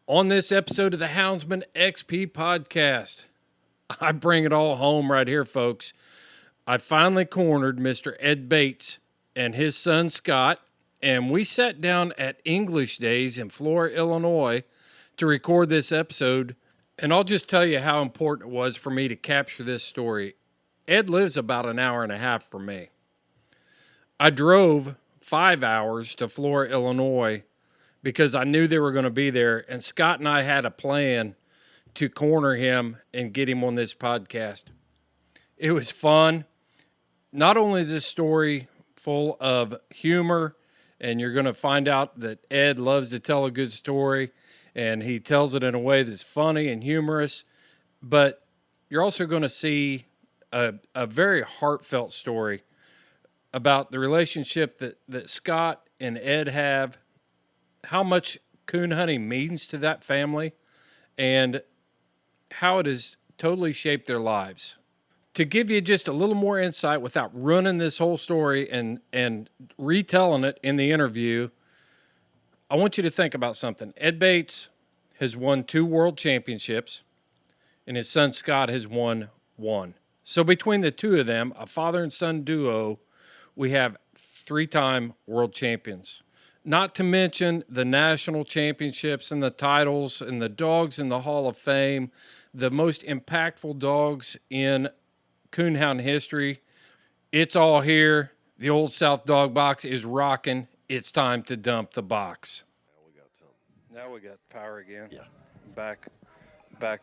On this episode of the Houndsman XP Podcast, I bring it all home right here, folks. I finally cornered Mr. Ed Bates and his son Scott, and we sat down at English Days in Flora, Illinois to record this episode. And I'll just tell you how important it was for me to capture this story. Ed lives about an hour and a half from me. I drove 5 hours to Flora, Illinois, because I knew they were going to be there, and Scott and I had a plan to corner him and get him on this podcast. It was fun. Not only is this story full of humor, and you're going to find out that Ed loves to tell a good story, and he tells it in a way that's funny and humorous, but you're also going to see a very heartfelt story about the relationship that Scott and Ed have, how much coon hunting means to that family, and how it has totally shaped their lives. To give you just a little more insight without running this whole story and retelling it in the interview, I want you to think about something. Ed Bates has won 2 world championships, and his son Scott has won 1. So between the two of them, a father and son duo, we have 3-time world champions. Not to mention the national championships and the titles and the dogs in the Hall of Fame, the most impactful dogs in coonhound history. It's all here. The Old South Dog Box is rocking. It's time to dump the box. Now we got power again. Yeah. Back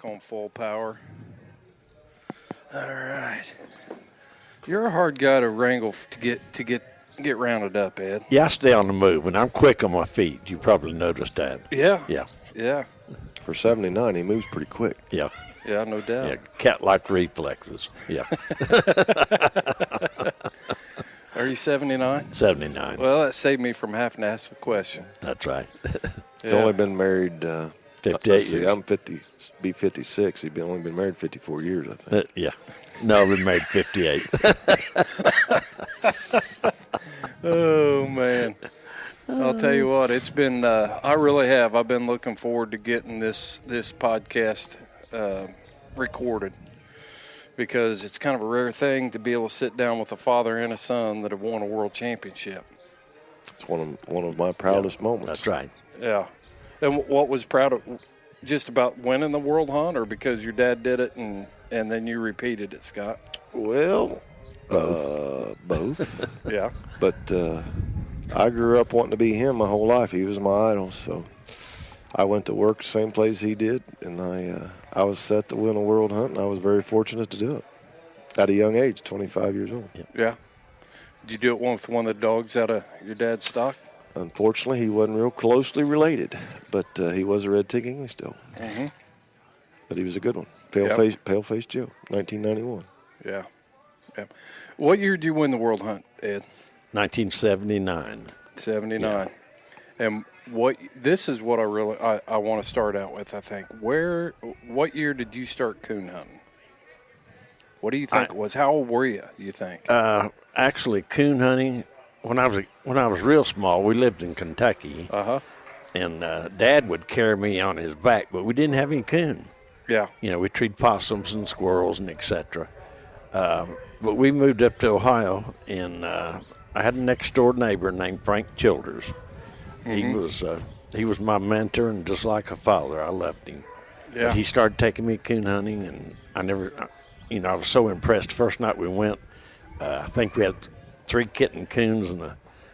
on full power. All right. You're a hard guy to wrangle to get rounded up, Ed. Yeah, I stay on the move, and I'm quick on my feet. You probably noticed that. Yeah. Yeah. Yeah. For 79, he moves pretty quick. Yeah. Yeah, no doubt. Yeah, cat-like reflexes. Yeah. Are you 79? 79. Well, that saved me from having to ask the question. That's right. He's only been married 58 years. years. I'm 56. He's only been married 54 years, I think. Yeah. No, I've been married 58. Oh, man. I'll tell you what, it's been, I really have. I've been looking forward to getting this podcast recorded, because it's kind of a rare thing to be able to sit down with a father and a son that have won a world championship. It's one of my proudest moments. That's right. Yeah. And what was proud of, just about winning the world hunt, or because your dad did it and then you repeated it, Scott? Well, both. Yeah. But I grew up wanting to be him my whole life. He was my idol, so I went to work the same place he did, and I was set to win a world hunt, and I was very fortunate to do it at a young age, 25 years old. Yeah. Did you do it with one of the dogs out of your dad's stock? Unfortunately, he wasn't real closely related, but he was a red-tick English dog. Mm-hmm. But he was a good one. Pale-faced Joe, 1991. Yeah. Yeah. What year did you win the world hunt, Ed? 1979. 79. Yeah. And this is what I want to start out with, I think. What year did you start coon hunting? What do you think it was? How old were you, do you think? Actually, coon hunting, when I was real small, we lived in Kentucky. Uh-huh. And Dad would carry me on his back, but we didn't have any coon. Yeah. You know, we treated possums and squirrels and et cetera. But we moved up to Ohio, and I had a next-door neighbor named Frank Childers. Mm-hmm. He was my mentor, and just like a father, I loved him. Yeah. But he started taking me coon hunting, and I was so impressed. First night we went, I think we had 3 kitten coons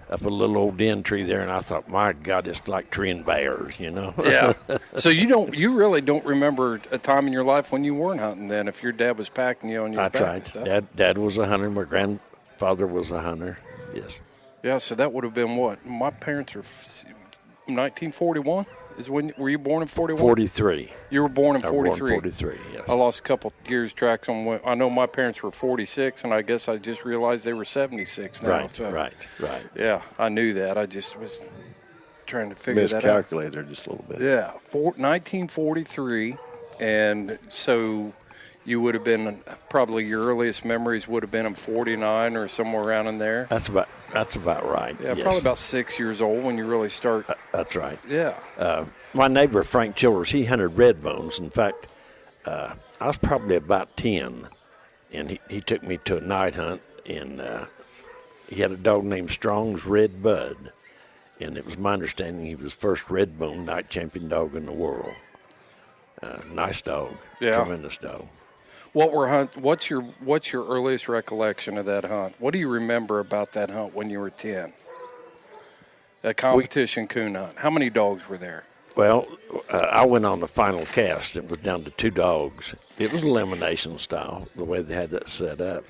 up a little old den tree there, and I thought, my God, it's like treeing bears, you know? Yeah. So you really don't remember a time in your life when you weren't hunting then, if your dad was packing you on your back? That's right. And stuff? Dad was a hunter. My grandfather was a hunter. Yes. Yeah, so that would have been what? My parents were 1941 is when, were you born in 41? 43. You were born in 43? I was born in 43, yes. I lost a couple years tracks on when, I know my parents were 46, and I guess I just realized they were 76 now. Right, so, right. Yeah, I knew that. I just was trying to figure that out. Miscalculated just a little bit. Yeah, 1943, and so you would have been, probably your earliest memories would have been in 49 or somewhere around in there. That's about, That's about right. Yeah, yes. probably about 6 years old when you really start. That's right. Yeah. My neighbor, Frank Childers, he hunted red bones. In fact, I was probably about 10, and he took me to a night hunt, and he had a dog named Strong's Red Bud, and it was my understanding he was first red bone night champion dog in the world. Nice dog. Yeah. Tremendous dog. What's your earliest recollection of that hunt? What do you remember about that hunt when you were 10? That competition coon hunt. How many dogs were there? Well, I went on the final cast. It was down to 2 dogs. It was elimination style, the way they had that set up.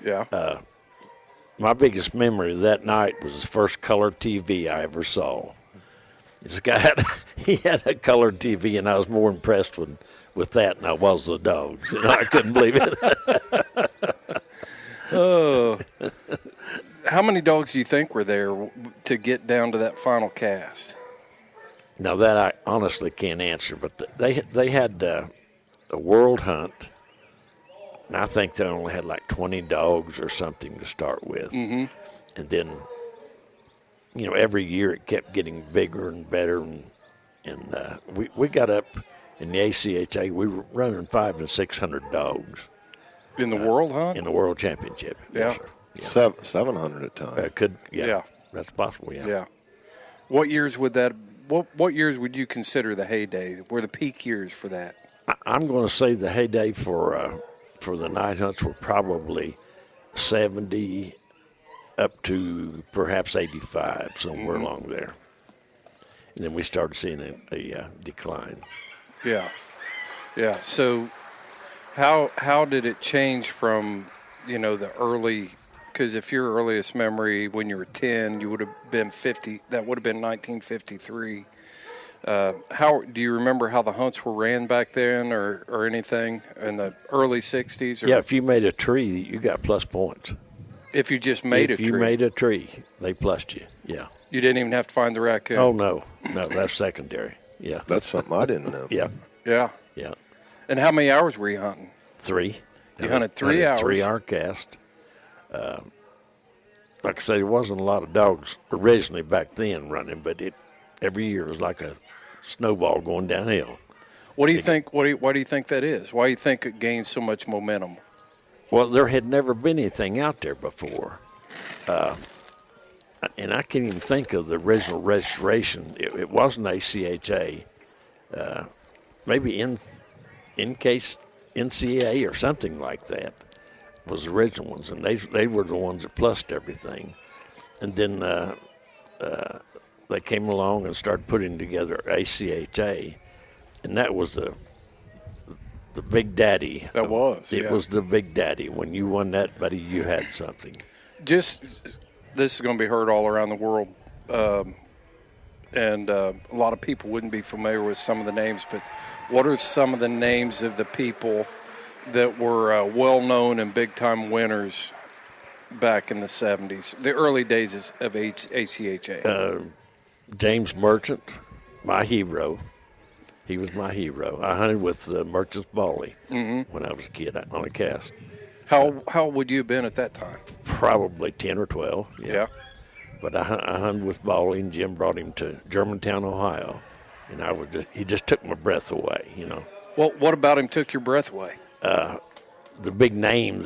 Yeah. My biggest memory of that night was the first color TV I ever saw. This guy had a colored TV, and I was more impressed with that than I was the dogs. I couldn't believe it. Oh. How many dogs do you think were there to get down to that final cast? Now, that I honestly can't answer, but they had a world hunt, and I think they only had like 20 dogs or something to start with. Mm-hmm. And then, every year it kept getting bigger and better, and we got up in the ACHA. We were running 500 and 600 dogs in the world hunt. In the World Championship. Yeah, yes, sir. Yeah. 700 at times. Yeah, that's possible. Yeah. Yeah. What years would that? What years would you consider the heyday? Were the peak years for that? I'm going to say the heyday for the night hunts were probably 70 up to perhaps 85, somewhere along there. And then we started seeing a decline. Yeah. Yeah. So how did it change from, the early, because if your earliest memory when you were 10, you would have been 50, that would have been 1953. How do you remember how the hunts were ran back then or anything in the early 60s? Or Yeah, if you made a tree, you got plus points. If you just made a tree? If you made a tree, they plussed you, yeah. You didn't even have to find the raccoon? Oh, no, that's secondary, yeah. That's something I didn't know. Yeah. Yeah. Yeah. And how many hours were you hunting? 3. You hunted 3 hours? 3-hour cast. Like I say, there wasn't a lot of dogs originally back then running, but every year was like a snowball going downhill. What do you think? Why do you think that is? Why do you think it gained so much momentum? Well, there had never been anything out there before, and I can't even think of the original registration. It wasn't ACHA, maybe NCAA or something like that was the original ones, and they were the ones that plussed everything. And then they came along and started putting together ACHA, and that was the big daddy. That was. It was the big daddy. When you won that, buddy, you had something. This is going to be heard all around the world, and a lot of people wouldn't be familiar with some of the names, but what are some of the names of the people that were well-known and big-time winners back in the 70s, the early days of ACHA? James Merchant, my hero. He was my hero. I hunted with Merchant's Bally when I was a kid on a cast. How old would you have been at that time? Probably 10 or 12. Yeah. But I hunted with Bally, and Jim brought him to Germantown, Ohio, and he just took my breath away, Well, what about him took your breath away? The big name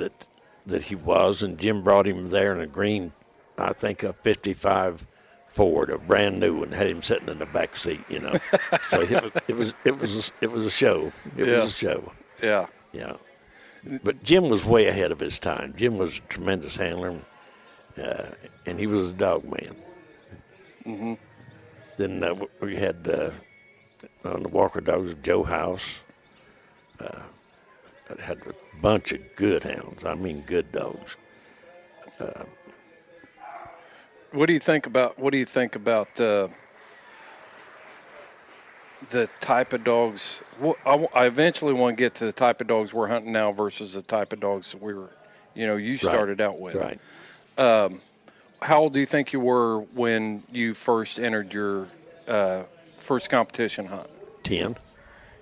that he was, and Jim brought him there in a green, I think a 55 Ford, a brand new one, had him sitting in the back seat, So it was a show. It was a show. Yeah. Yeah. But Jim was way ahead of his time. Jim was a tremendous handler, and he was a dog man. Mm-hmm. Then we had on the Walker Dogs, Joe House. Had a bunch of good hounds. I mean, good dogs. What do you think about the type of dogs? I eventually want to get to the type of dogs we're hunting now versus the type of dogs that we were, you started out with. Right. How old do you think you were when you first entered your first competition hunt? 10.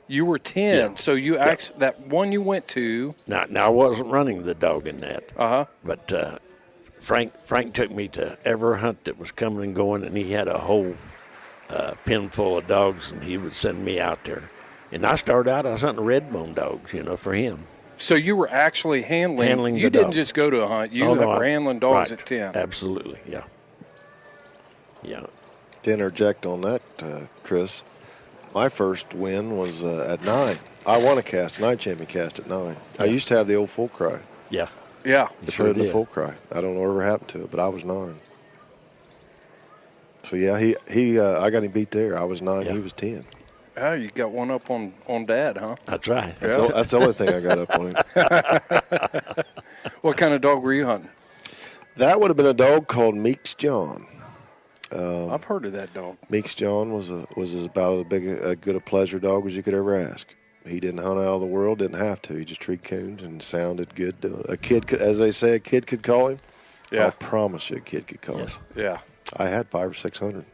You were 10, yeah. So you actually, that one you went to. Now I wasn't running the dog in that. Uh-huh. But Frank took me to every hunt that was coming and going, and he had a whole pen full of dogs, and he would send me out there. And I started out, I was hunting red bone dogs, for him. So you were actually handling you didn't just go to a hunt. You were handling dogs at 10. Absolutely, yeah. Yeah. To interject on that, Chris, my first win was at 9. I won a cast, 9 champion cast at 9. Yeah. I used to have the old full cry. Yeah. Yeah. The full cry. I don't know whatever happened to it, but I was 9. So, yeah, he I got him beat there. I was 9, he was 10. Oh, you got one up on Dad, huh? That's right. That's the only thing I got up on him. What kind of dog were you hunting? That would have been a dog called Meeks John. I've heard of that dog. Meeks John was about as good a pleasure dog as you could ever ask. He didn't hunt out of the world, didn't have to. He just treated coons and sounded good. A kid, as they say, a kid could call him. Yeah. I promise you, a kid could call him. Yeah. I had 500 or 600.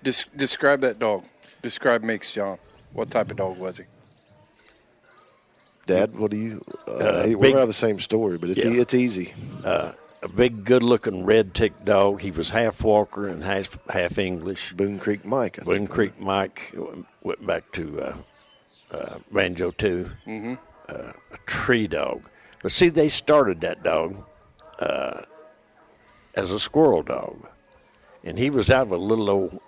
Describe that dog. Describe Meeks John. What type of dog was he? Dad, what do you? We're going to have the same story, but it's easy. A big, good-looking red tick dog. He was half Walker and half English. Boone Creek Mike. Boone Creek Mike went back to Banjo too. Mm-hmm. A tree dog. But see, they started that dog as a squirrel dog, and he was out of a little old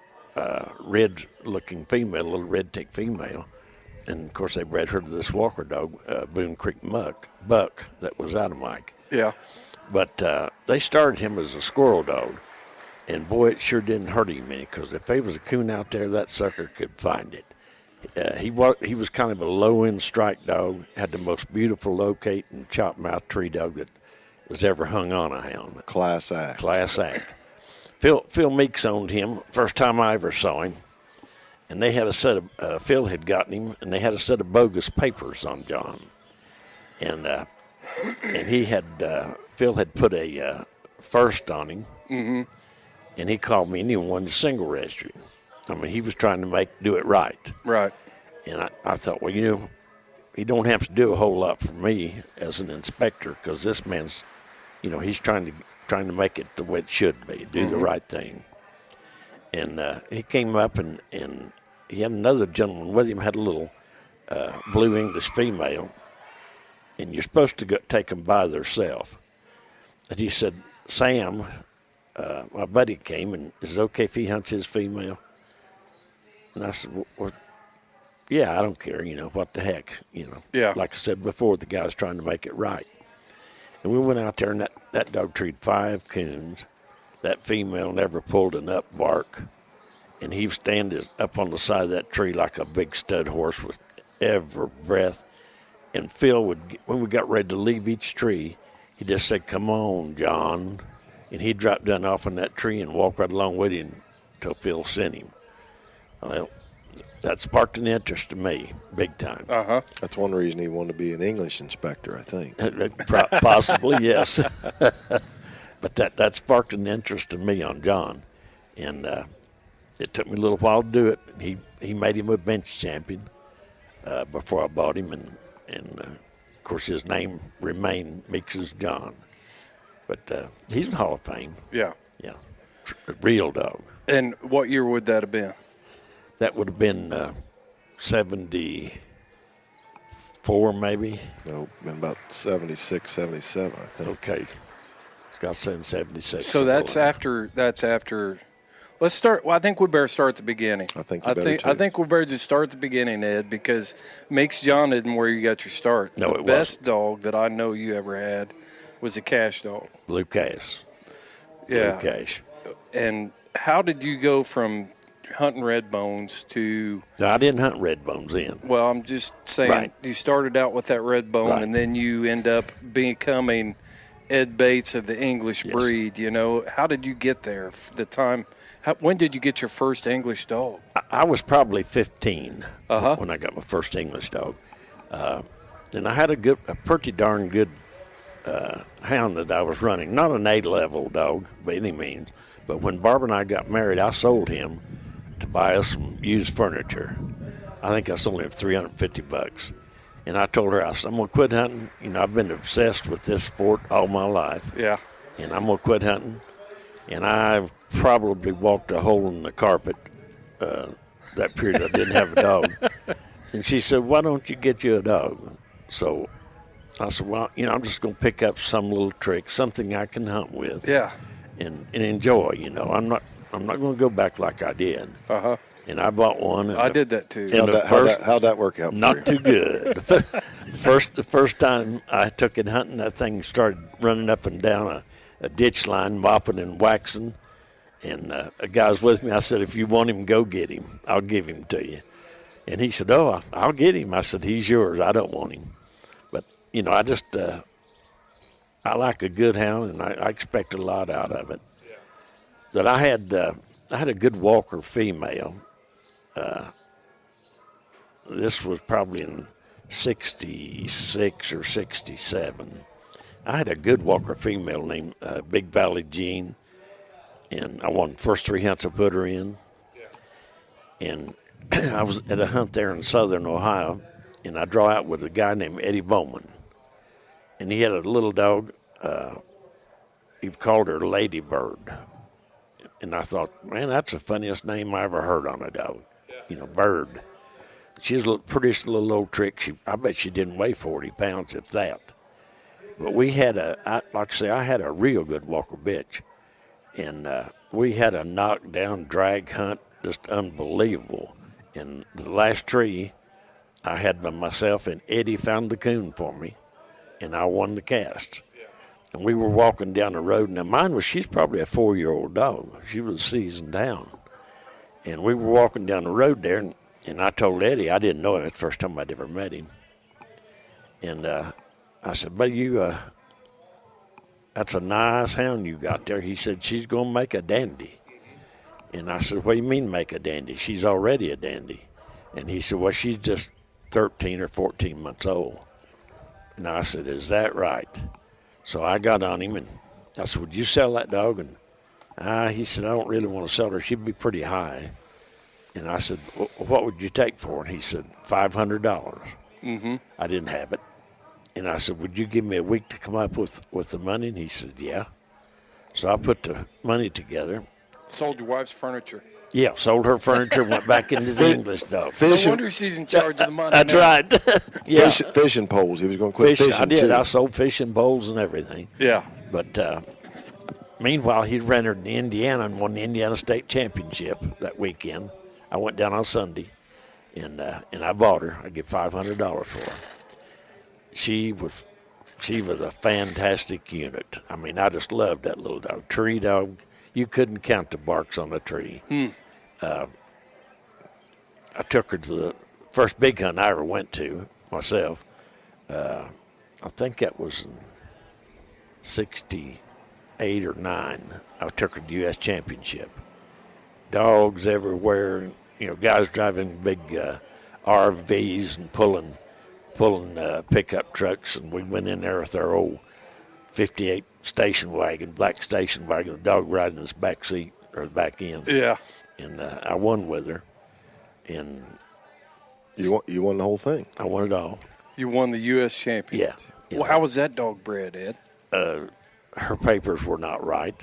red-looking female, a little red tick female. And, of course, they bred her to this Walker dog, Boone Creek Buck, that was out of Mike. Yeah. But they started him as a squirrel dog, and, boy, it sure didn't hurt him any, because if there was a coon out there, that sucker could find it. He was kind of a low-end strike dog, had the most beautiful locate and chop-mouth tree dog that was ever hung on a hound. Class act. Phil Meeks owned him, first time I ever saw him. And they had a set of, Phil had gotten him, and they had a set of bogus papers on John. And he had, Phil had put a first on him, mm-hmm. and he called me, and he wanted to single register him. I mean, he was trying to do it right. Right. And I thought, well, he don't have to do a whole lot for me as an inspector, because this man's, he's trying to make it the way it should be, do mm-hmm. the right thing. And he came up, and he had another gentleman with him, had a little blue English female, and you're supposed to take them by themselves. And he said, Sam, my buddy came, and is it okay if he hunts his female? And I said, well, yeah, I don't care, what the heck, Yeah. Like I said before, the guy's trying to make it right. And we went out there, and that dog treated 5 coons. That female never pulled an up bark, and he was standing up on the side of that tree like a big stud horse with every breath. And Phil when we got ready to leave each tree, he just said, "Come on, John," and he'd drop down off on that tree and walk right along with him until Phil sent him. Well, that sparked an interest to me, big time. Uh-huh. That's one reason he wanted to be an English inspector, I think. Possibly, yes. But that sparked an interest in me on John, and it took me a little while to do it. He made him a bench champion before I bought him, and of course his name remained Meeks John. But he's in the Hall of Fame. Yeah. Yeah, a real dog. And what year would that have been? That would have been 74 maybe. No, been about 76, 77, I think. Okay. Got 76. So that's after. Let's start. Well, I think we better start at the beginning. I think we better just start at the beginning, Ed, because Meeks John isn't where you got your start. No, the best dog that I know you ever had was a cash dog. Blue Cash. Yeah. Blue Cash. And how did you go from hunting red bones to? No, I didn't hunt red bones then. Well, I'm just saying You started out with that red bone, and then you end up becoming Ed Bates of the English breed. How did you get there? When did you get your first English dog? I was probably 15 when I got my first English dog. And I had a pretty darn good hound that I was running. Not an A-level dog by any means, but when Barbara and I got married, I sold him to buy us some used furniture. I think I sold him for $350. And I told her, I'm going to quit hunting. I've been obsessed with this sport all my life. Yeah. and I'm going to quit hunting. And I've probably walked a hole in the carpet that period I didn't have a dog. And she said, why don't you get you a dog? So I said, well, I'm just going to pick up some little trick, something I can hunt with. Yeah. And enjoy, I'm not going to go back like I did. Uh-huh. And I bought one. And I did that too. How'd that work out for you? Not too good. the first time I took it hunting, that thing started running up and down a ditch line, mopping and waxing. And a guy was with me. I said, if you want him, go get him. I'll give him to you. And he said, oh, I'll get him. I said, he's yours. I don't want him. But, I just I like a good hound, and I expect a lot out of it. Yeah. But I had a good walker female. This was probably in 66 or 67. I had a good walker female named Big Valley Jean, and I won the first 3 hunts I put her in. Yeah. And I was at a hunt there in southern Ohio, and I draw out with a guy named Eddie Bowman. And he had a little dog. He called her Ladybird. And I thought, man, that's the funniest name I ever heard on a dog. Yeah. Bird. She's a pretty little old trick. I bet she didn't weigh 40 pounds, if that. But we had I had a real good walker bitch. And we had a knockdown drag hunt, just unbelievable. And the last tree I had by myself, and Eddie found the coon for me, and I won the cast. Yeah. And we were walking down the road. Now, she's probably a 4-year-old dog. She was seasoned hound. And we were walking down the road there, and I told Eddie, I didn't know him. It's the first time I'd ever met him. And I said, buddy, that's a nice hound you got there. He said, she's going to make a dandy. And I said, what do you mean make a dandy? She's already a dandy. And he said, well, she's just 13 or 14 months old. And I said, is that right? So I got on him, and I said, would you sell that dog? And he said, I don't really want to sell her. She'd be pretty high. And I said, what would you take for her? And he said, $500. Mm-hmm. I didn't have it. And I said, would you give me a week to come up with the money? And he said, yeah. So I put the money together. Sold your wife's furniture. Yeah, sold her furniture, went back into the English dog. No wonder she's in charge of the money. That's now. Right. Yeah. Fishing poles. He was going to quit fishing, I did. too. I sold fishing poles and everything. Yeah. But meanwhile, he rented in Indiana and won the Indiana State Championship that weekend. I went down on Sunday, and I bought her. I get $500 for her. She was a fantastic unit. I mean, I just loved that little dog. Tree dog. You couldn't count the barks on a tree. I took her to the first big hunt I ever went to myself. I think that was in 68 or 9. I took her to the U.S. Championship. Dogs everywhere. Guys driving big RVs and pulling pickup trucks, and we went in there with our old 58 station wagon, black station wagon, a dog riding in his back seat or back end. Yeah. And I won with her. And you won the whole thing. I won it all. You won the U.S. Championship. Yeah. Well, how was that dog bred, Ed? Her papers were not right.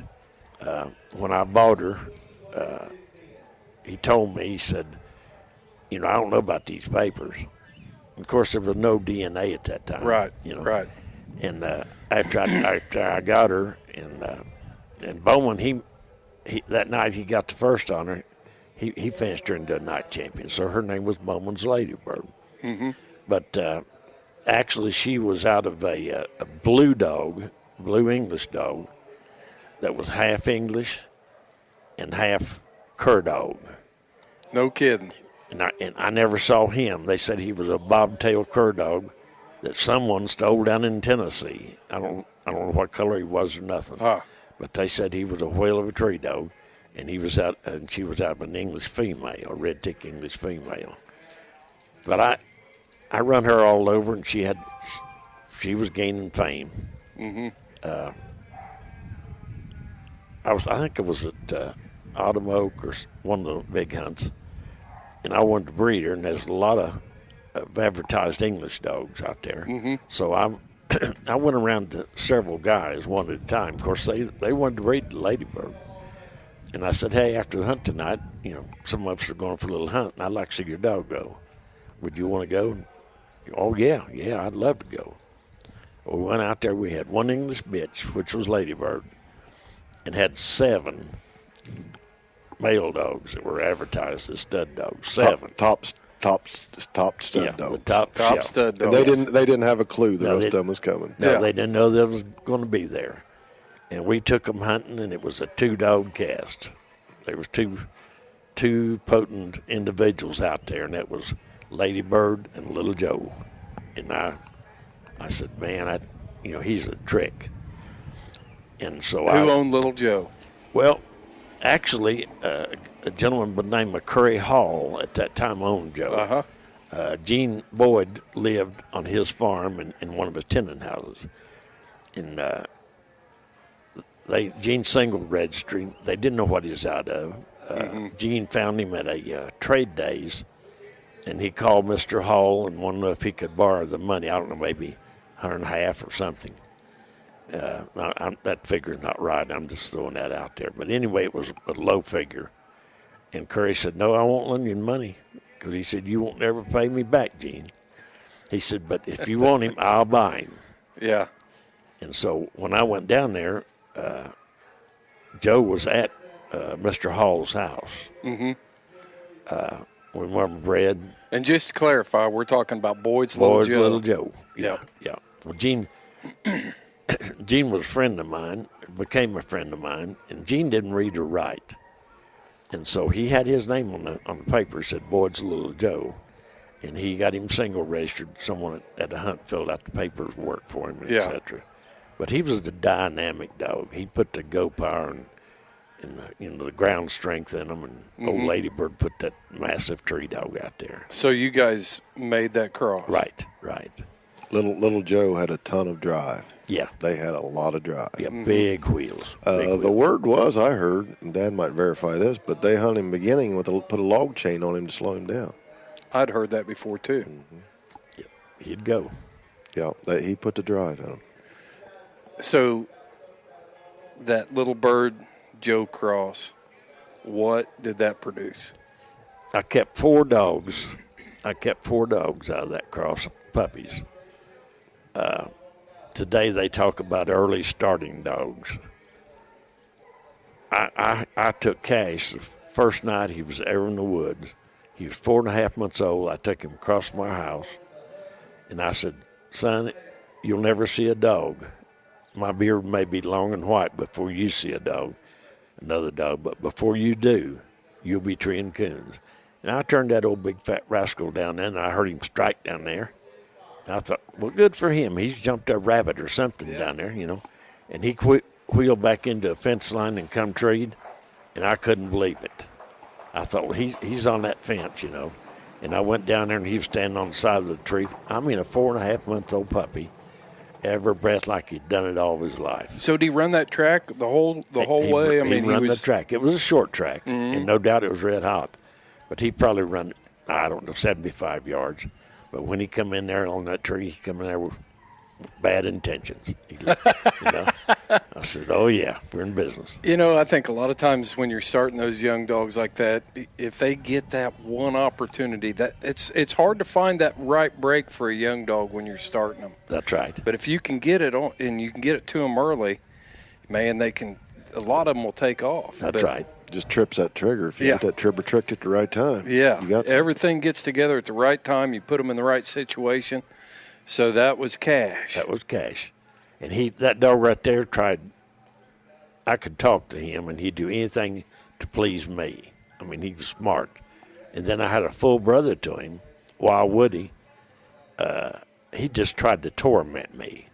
When I bought her, he told me, he said, I don't know about these papers. Of course, there was no DNA at that time. Right, right. And after I got her, and Bowman, he that night he got the first on her. He finished her into a night champion, so her name was Bowman's Ladybird. Mm-hmm. But actually, she was out of a blue English dog, that was half English and half cur dog. No kidding. And I never saw him. They said he was a bobtail cur dog that someone stole down in Tennessee. I don't know what color he was or nothing. Huh. But they said he was a whale of a tree dog, and she was out of an English female, a red tick English female. But I run her all over, and she was gaining fame. Mm-hmm. I think it was at Autumn Oak or one of the big hunts, and I wanted to breed her, and there's a lot of advertised English dogs out there. Mm-hmm. So I went around to several guys one at a time. Of course, they wanted to breed the ladybird. And I said, hey, after the hunt tonight, some of us are going for a little hunt, and I'd like to see your dog go. Would you want to go? Oh, yeah, I'd love to go. Well, we went out there. We had one English bitch, which was ladybird, and had 7 male dogs that were advertised as stud dogs. 7. Top stud dogs. Top stud dogs. And they didn't have a clue the rest of them was coming. No, they didn't know that was going to be there. And we took them hunting, and it was a 2-dog cast. There was two potent individuals out there, and that was Ladybird and Little Joe. And I said, man, he's a trick. And so Who owned Little Joe? Well, actually, a gentleman by the name of Curry Hall at that time owned Joe. Gene Boyd lived on his farm in one of his tenant houses. And Gene single registry. They didn't know what he was out of. Gene found him at a trade days, and he called Mr. Hall and wanted to know if he could borrow the money. I don't know, maybe $150 or something. That figure's not right. I'm just throwing that out there. But anyway, it was a low figure. And Curry said, no, I won't lend you the money, because he said, you won't ever pay me back, Gene. He said, but if you want him, I'll buy him. Yeah. And so when I went down there, Joe was at Mr. Hall's house. We went bread. And just to clarify, we're talking about Boyd's Little Joe. Yeah. Well, Gene was a friend of mine, became a friend of mine, and Gene didn't read or write. And so he had his name on the paper, said Boyd's Little Joe, and he got him single registered. Someone at the hunt filled out the paperwork for him, et cetera. But he was the dynamic dog. He put the go power and the ground strength in him, and old Ladybird put that massive tree dog out there. So you guys made that cross. Right. Little Joe had a ton of drive. Yeah. They had a lot of drive. Yeah, big wheels. The word was, I heard, and Dad might verify this, but they hunted him beginning put a log chain on him to slow him down. I'd heard that before, too. Yeah, he'd go. Yeah, he put the drive in him. So that Little Bird Joe cross, what did that produce? I kept 4 dogs. out of that cross, puppies. Today they talk about early starting dogs. I took Cash the first night he was ever in the woods. He was 4.5 months old. I took him across my house, and I said, son, you'll never see a dog. My beard may be long and white before you see another dog, but before you do, you'll be treeing coons. And I turned that old big fat rascal down there, and I heard him strike down there. And I thought, well, good for him. He's jumped a rabbit or something down there, And he wheeled back into a fence line and come treed, and I couldn't believe it. I thought, well, he's on that fence, And I went down there, and he was standing on the side of the tree. I mean, a 4.5-month-old puppy, every breath like he'd done it all of his life. So did he run that track the whole way? He ran the track. It was a short track, and no doubt it was red hot. But he probably run, 75 yards. But when he come in there on that tree, he come in there with bad intentions. I said, oh, yeah, we're in business. I think a lot of times when you're starting those young dogs like that, if they get that one opportunity, that it's hard to find that right break for a young dog when you're starting them. That's right. But if you can get it on and you can get it to them early, man, a lot of them will take off. That's right. Just trips that trigger if you get that trigger tricked at the right time. Yeah, everything gets together at the right time. You put them in the right situation. So that was Cash. And that dog right there I could talk to him, and he'd do anything to please me. I mean, he was smart. And then I had a full brother to him, Wild Woody. He just tried to torment me.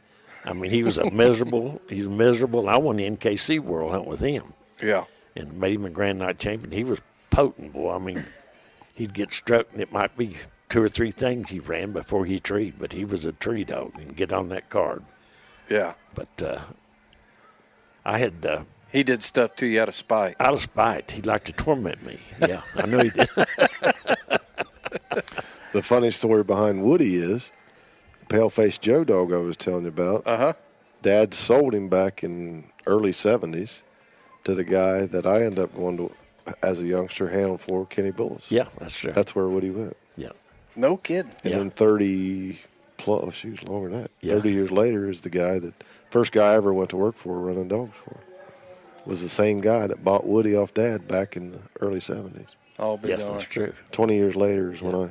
I mean, he was miserable. I won the NKC World Hunt with him. Yeah. And made him a Grand Night champion. He was potent, boy. I mean, he'd get struck, and it might be 2 or 3 things he ran before he treed, but he was a tree dog and get on that card. Yeah. But I had... he did stuff to you out of spite. Out of spite. He'd like to torment me. Yeah, I knew he did. The funny story behind Woody is pale-faced Joe dog I was telling you about, Dad sold him back in early 70s to the guy that I ended up going to as a youngster handled for, Kenny Bullis. Yeah, that's true. That's where Woody went. Yeah. No kidding. And then 30 plus, shoot, longer than that. Yeah. 30 years later is the guy that, first guy I ever went to work for running dogs for, was the same guy that bought Woody off Dad back in the early 70s. I'll be Yes, darned. that's true. 20 years later is when I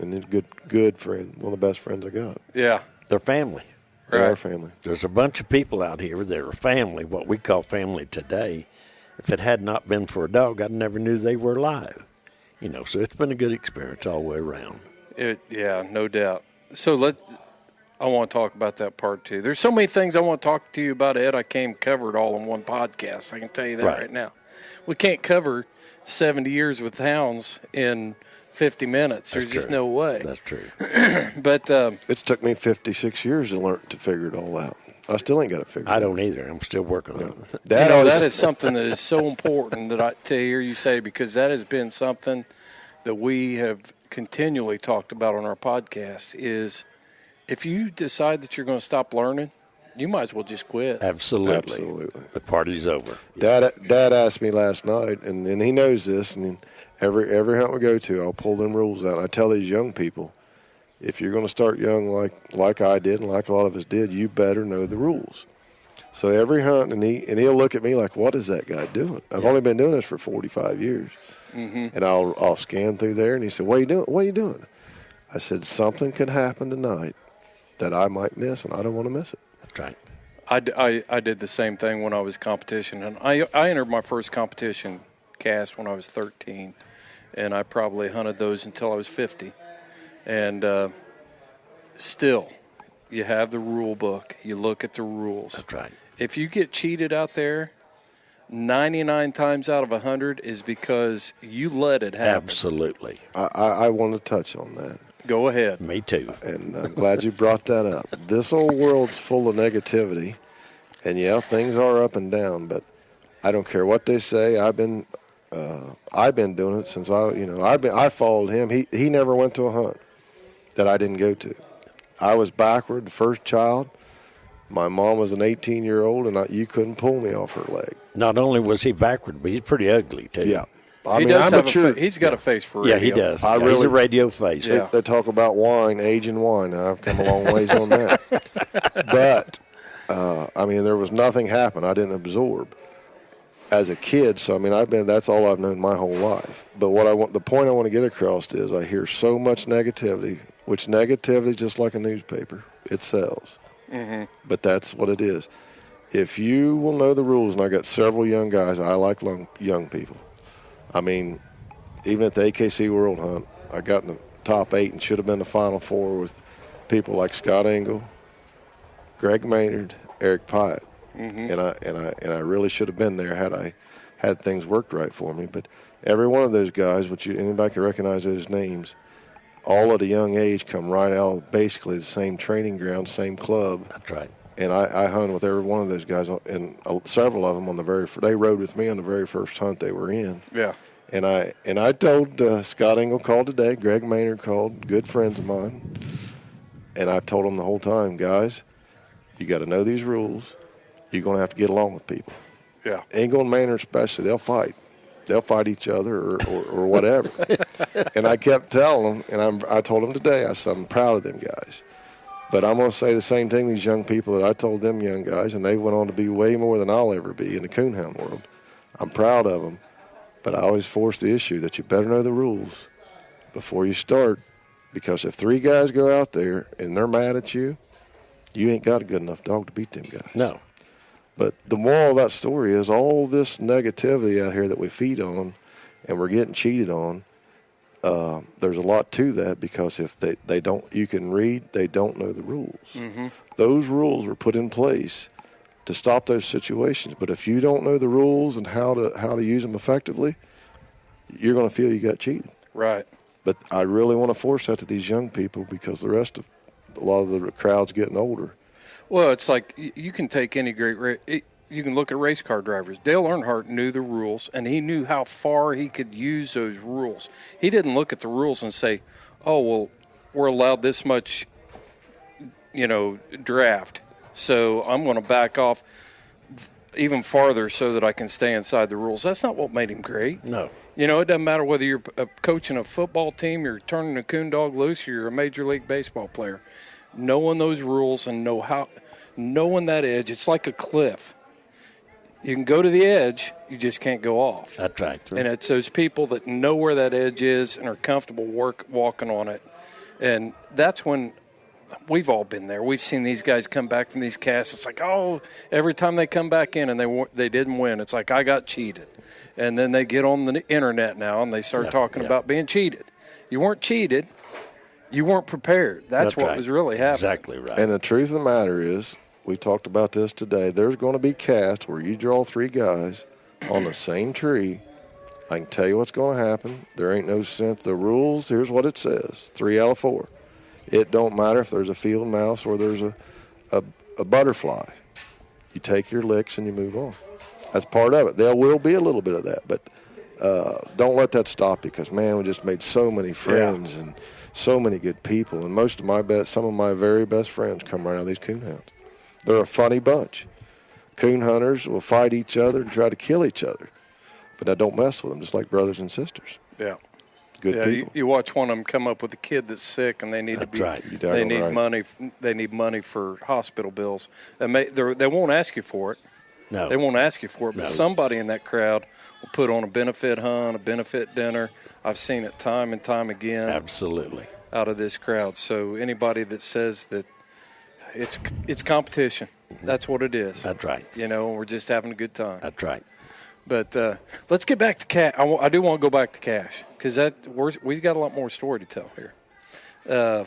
and he's a good friend, one of the best friends I got. Yeah. They're family. They're Right. our family. There's a bunch of people out here that are family, what we call family today. If it had not been for a dog, I never knew they were alive. You know, so it's been a good experience all the way around. Yeah, no doubt. So I want to talk about that part too. There's so many things I want to talk to you about, Ed. I can't cover it all in one podcast. I can tell you that right now. We can't cover 70 years with hounds in 50 minutes. There's just no way. That's true. But It's took me 56 years to figure it all out. I still ain't got it figured out. I don't either. I'm still working on it. that is something that is so important to hear you say, because that has been something that we have continually talked about on our podcast is if you decide that you're going to stop learning, you might as well just quit. Absolutely. The party's over. Dad asked me last night, and he knows this, and every hunt we go to, I'll pull them rules out. And I tell these young people, if you're going to start young like I did and like a lot of us did, you better know the rules. So every hunt, and he'll look at me like, what is that guy doing? I've only been doing this for 45 years. Mm-hmm. And I'll scan through there, and he said, what are you doing? What are you doing? I said, something could happen tonight that I might miss, and I don't want to miss it. That's right. I did the same thing when I was competition, and I entered my first competition cast when I was 13, and I probably hunted those until I was 50. And still, you have the rule book. You look at the rules. That's right. If you get cheated out there, 99 times out of 100 is because you let it happen. Absolutely. I want to touch on that. Go ahead. Me too. And I'm glad you brought that up. This old world's full of negativity, and yeah, things are up and down, but I don't care what they say. I've been doing it since I followed him. He never went to a hunt that I didn't go to. I was backward, the first child. My mom was an 18-year-old, and you couldn't pull me off her leg. Not only was he backward, but he's pretty ugly too. Yeah. He's got a face for radio. Yeah, he does. He's a radio face. Yeah. They talk about wine, age and wine. I've come a long ways on that. But, there was nothing happened. I didn't absorb as a kid. So, that's all I've known my whole life. But the point I want to get across is I hear so much negativity, which negativity, just like a newspaper, it sells. Mm-hmm. But that's what it is. If you will know the rules, and I got several young guys, I like young people. Even at the AKC World Hunt, I got in the top 8 and should have been the Final 4 with people like Scott Engel, Greg Maynard, Eric Pyatt. Mm-hmm. And I really should have been there had I had things worked right for me. But every one of those guys, anybody can recognize those names, all at a young age come right out of basically the same training ground, same club. That's right. And I hunted with every one of those guys, and several of them they rode with me on the very first hunt they were in. Yeah. And I told Scott Engel called today, Greg Maynard called, good friends of mine, and I told them the whole time, guys, you got to know these rules. You're going to have to get along with people. Yeah. Engel and Maynard especially, they'll fight. They'll fight each other or whatever. And I kept telling them, and I told them today, I said, I'm proud of them guys. But I'm going to say the same thing, these young people that I told them young guys, and they went on to be way more than I'll ever be in the coonhound world. I'm proud of them, but I always force the issue that you better know the rules before you start, because if 3 guys go out there and they're mad at you, you ain't got a good enough dog to beat them guys. No. But the moral of that story is all this negativity out here that we feed on and we're getting cheated on, there's a lot to that, because if they don't, you can read, they don't know the rules. Mm-hmm. Those rules were put in place to stop those situations. But if you don't know the rules and how to use them effectively, you're going to feel you got cheated. Right. But I really want to force that to these young people, because a lot of the crowd's getting older. Well, it's like you can take any you can look at race car drivers. Dale Earnhardt knew the rules, and he knew how far he could use those rules. He didn't look at the rules and say, oh, well, we're allowed this much draft. So I'm going to back off even farther so that I can stay inside the rules. That's not what made him great. No. It doesn't matter whether you're coaching a football team, you're turning a coon dog loose, or you're a Major League Baseball player. Knowing those rules and knowing that edge, it's like a cliff. You can go to the edge, you just can't go off. That's right. And it's those people that know where that edge is and are comfortable walking on it. And that's when we've all been there. We've seen these guys come back from these casts. It's like, every time they come back in and they didn't win, it's like, I got cheated. And then they get on the internet now and they start talking about being cheated. You weren't cheated. You weren't prepared. That's what was really happening. Exactly right. And the truth of the matter is, we talked about this today, there's going to be casts where you draw 3 guys on the same tree. I can tell you what's going to happen. There ain't no sense. The rules, here's what it says, 3 out of 4. It don't matter if there's a field mouse or there's a butterfly. You take your licks and you move on. That's part of it. There will be a little bit of that, but don't let that stop you because, man, we just made so many friends and so many good people. And some of my very best friends come right out of these coonhounds. They're a funny bunch. Coon hunters will fight each other and try to kill each other, but I don't mess with them, just like brothers and sisters. Yeah. Good people. You watch one of them come up with a kid that's sick, and they need money. They need money for hospital bills. They won't ask you for it. No, they won't ask you for it. But somebody in that crowd will put on a benefit hunt, a benefit dinner. I've seen it time and time again. Absolutely. Out of this crowd. So anybody that says that it's competition, that's what it is. That's right. We're just having a good time. That's right. But let's get back to Cash. I do want to go back to Cash because we've got a lot more story to tell here.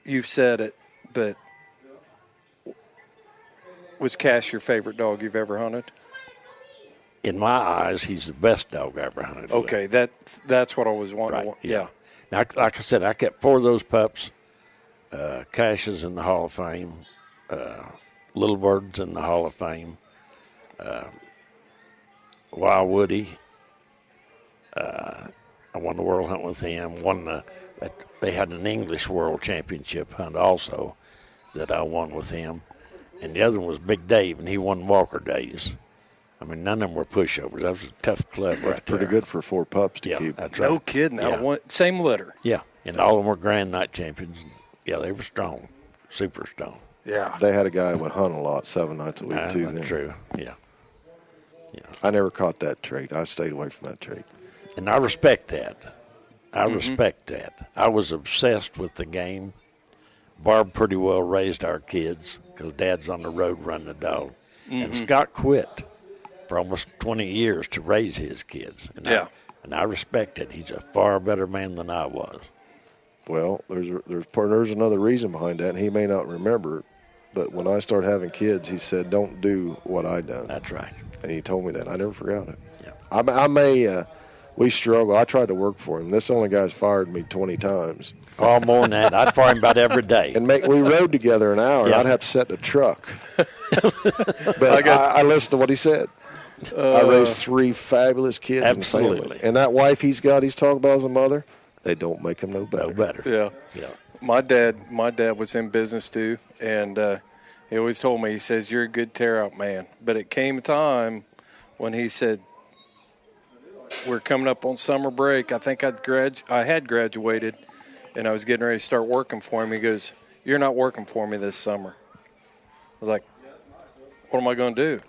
You've said it, but was Cash your favorite dog you've ever hunted? In my eyes, he's the best dog I ever hunted. Okay, that's what I was wanting. Right. Yeah. Now, like I said, I kept 4 of those pups. Cash is in the Hall of Fame. Little Bird's in the Hall of Fame. Wild Woody. I won the world hunt with him. They had an English World Championship hunt also that I won with him. And the other one was Big Dave, and he won Walker Days. I mean, none of them were pushovers. That was a tough club right there. That's pretty good for 4 pups to keep. That's right. No kidding. Yeah. Same litter. Yeah, and all of them were Grand Night champions. Yeah, they were strong, super strong. Yeah. They had a guy who would hunt a lot 7 nights a week, too. That's true, yeah. I never caught that trait. I stayed away from that trait. And I respect that. I was obsessed with the game. Barb pretty well raised our kids because Dad's on the road running the dog. And Scott quit for almost 20 years to raise his kids. And I respect it. He's a far better man than I was. Well, there's another reason behind that, and he may not remember, but when I started having kids, he said, don't do what I done. That's right. And he told me that. I never forgot it. Yeah. We struggle. I tried to work for him. This only guy's fired me 20 times. Oh, more than that. I'd fire him about every day. And we rode together an hour, and I'd have to set in a truck. But I listened to what he said. I raised 3 fabulous kids in the family. And that wife he's talking about as a mother, they don't make him no better. Yeah. My dad was in business too, and he always told me, he says, you're a good tear-out man. But it came a time when he said, we're coming up on summer break. I think I had graduated, and I was getting ready to start working for him. He goes, you're not working for me this summer. I was like, what am I going to do?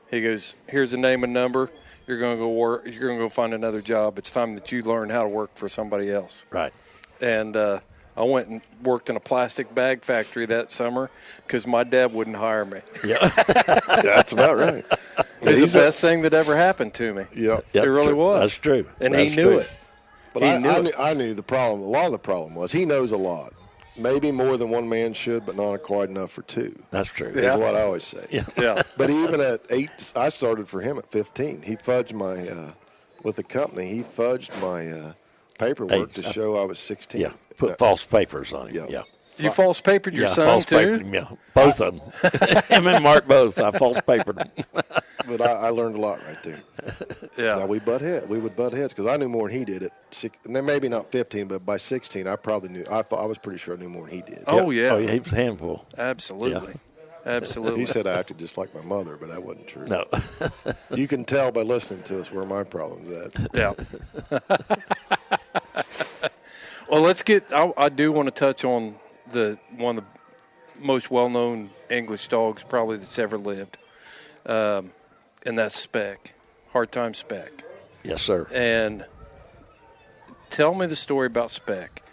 He goes, here's a name and number. You're going to go work. You're going to go find another job. It's time that you learn how to work for somebody else. Right. And I went and worked in a plastic bag factory that summer because my dad wouldn't hire me. Yeah. That's about right. It's the best thing that ever happened to me. Yep. It really was. That's true. And he knew it. But I knew the problem. A lot of the problem was he knows a lot. Maybe more than one man should, but not quite enough for 2. That's true. Is what I always say. Yeah. But even at 8, I started for him at 15. He fudged my, with the company, he fudged my paperwork to show I was 16. Yeah, put false papers on it. Yeah. You false papered your son false too? Papered him, both of them. Him and Mark both. I false papered them. But I learned a lot right there. Yeah. Now we would butt heads because I knew more than he did and then maybe not 15, but by 16 I probably knew. I was pretty sure I knew more than he did. Oh yeah. Oh yeah, he was a handful. Absolutely. Yeah. Absolutely. He said I acted just like my mother, but that wasn't true. No. You can tell by listening to us where my problem's at. Yeah. Well, let's get. I do want to touch on one of the most well-known English dogs probably that's ever lived, and that's Spec, Hard Time Spec. Yes, sir. And tell me the story about Spec.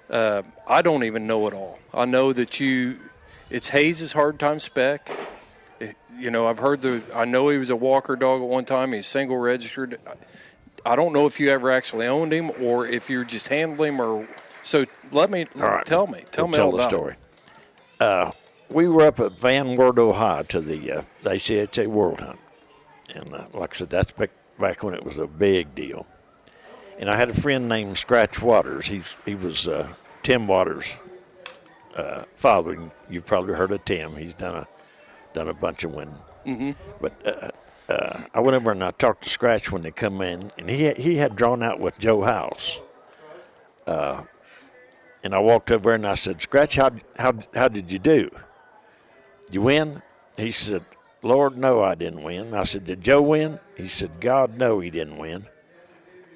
I don't even know it all. I know that it's Hayes' Hard Time Spec. I've heard I know he was a walker dog at one time. He's single registered. I don't know if you ever actually owned him or if you just handled him so tell me all about the story. We were up at Van Wert, Ohio to the ACHA World Hunt. And like I said, that's back when it was a big deal. And I had a friend named Scratch Waters. He was Tim Waters' father. You've probably heard of Tim. He's done a bunch of winning. Mm-hmm. But I went over and I talked to Scratch when they come in, and he had drawn out with Joe House. And I walked over and I said, Scratch, how did you do? You win? He said, Lord, no, I didn't win. I said, did Joe win? He said, God, no, he didn't win.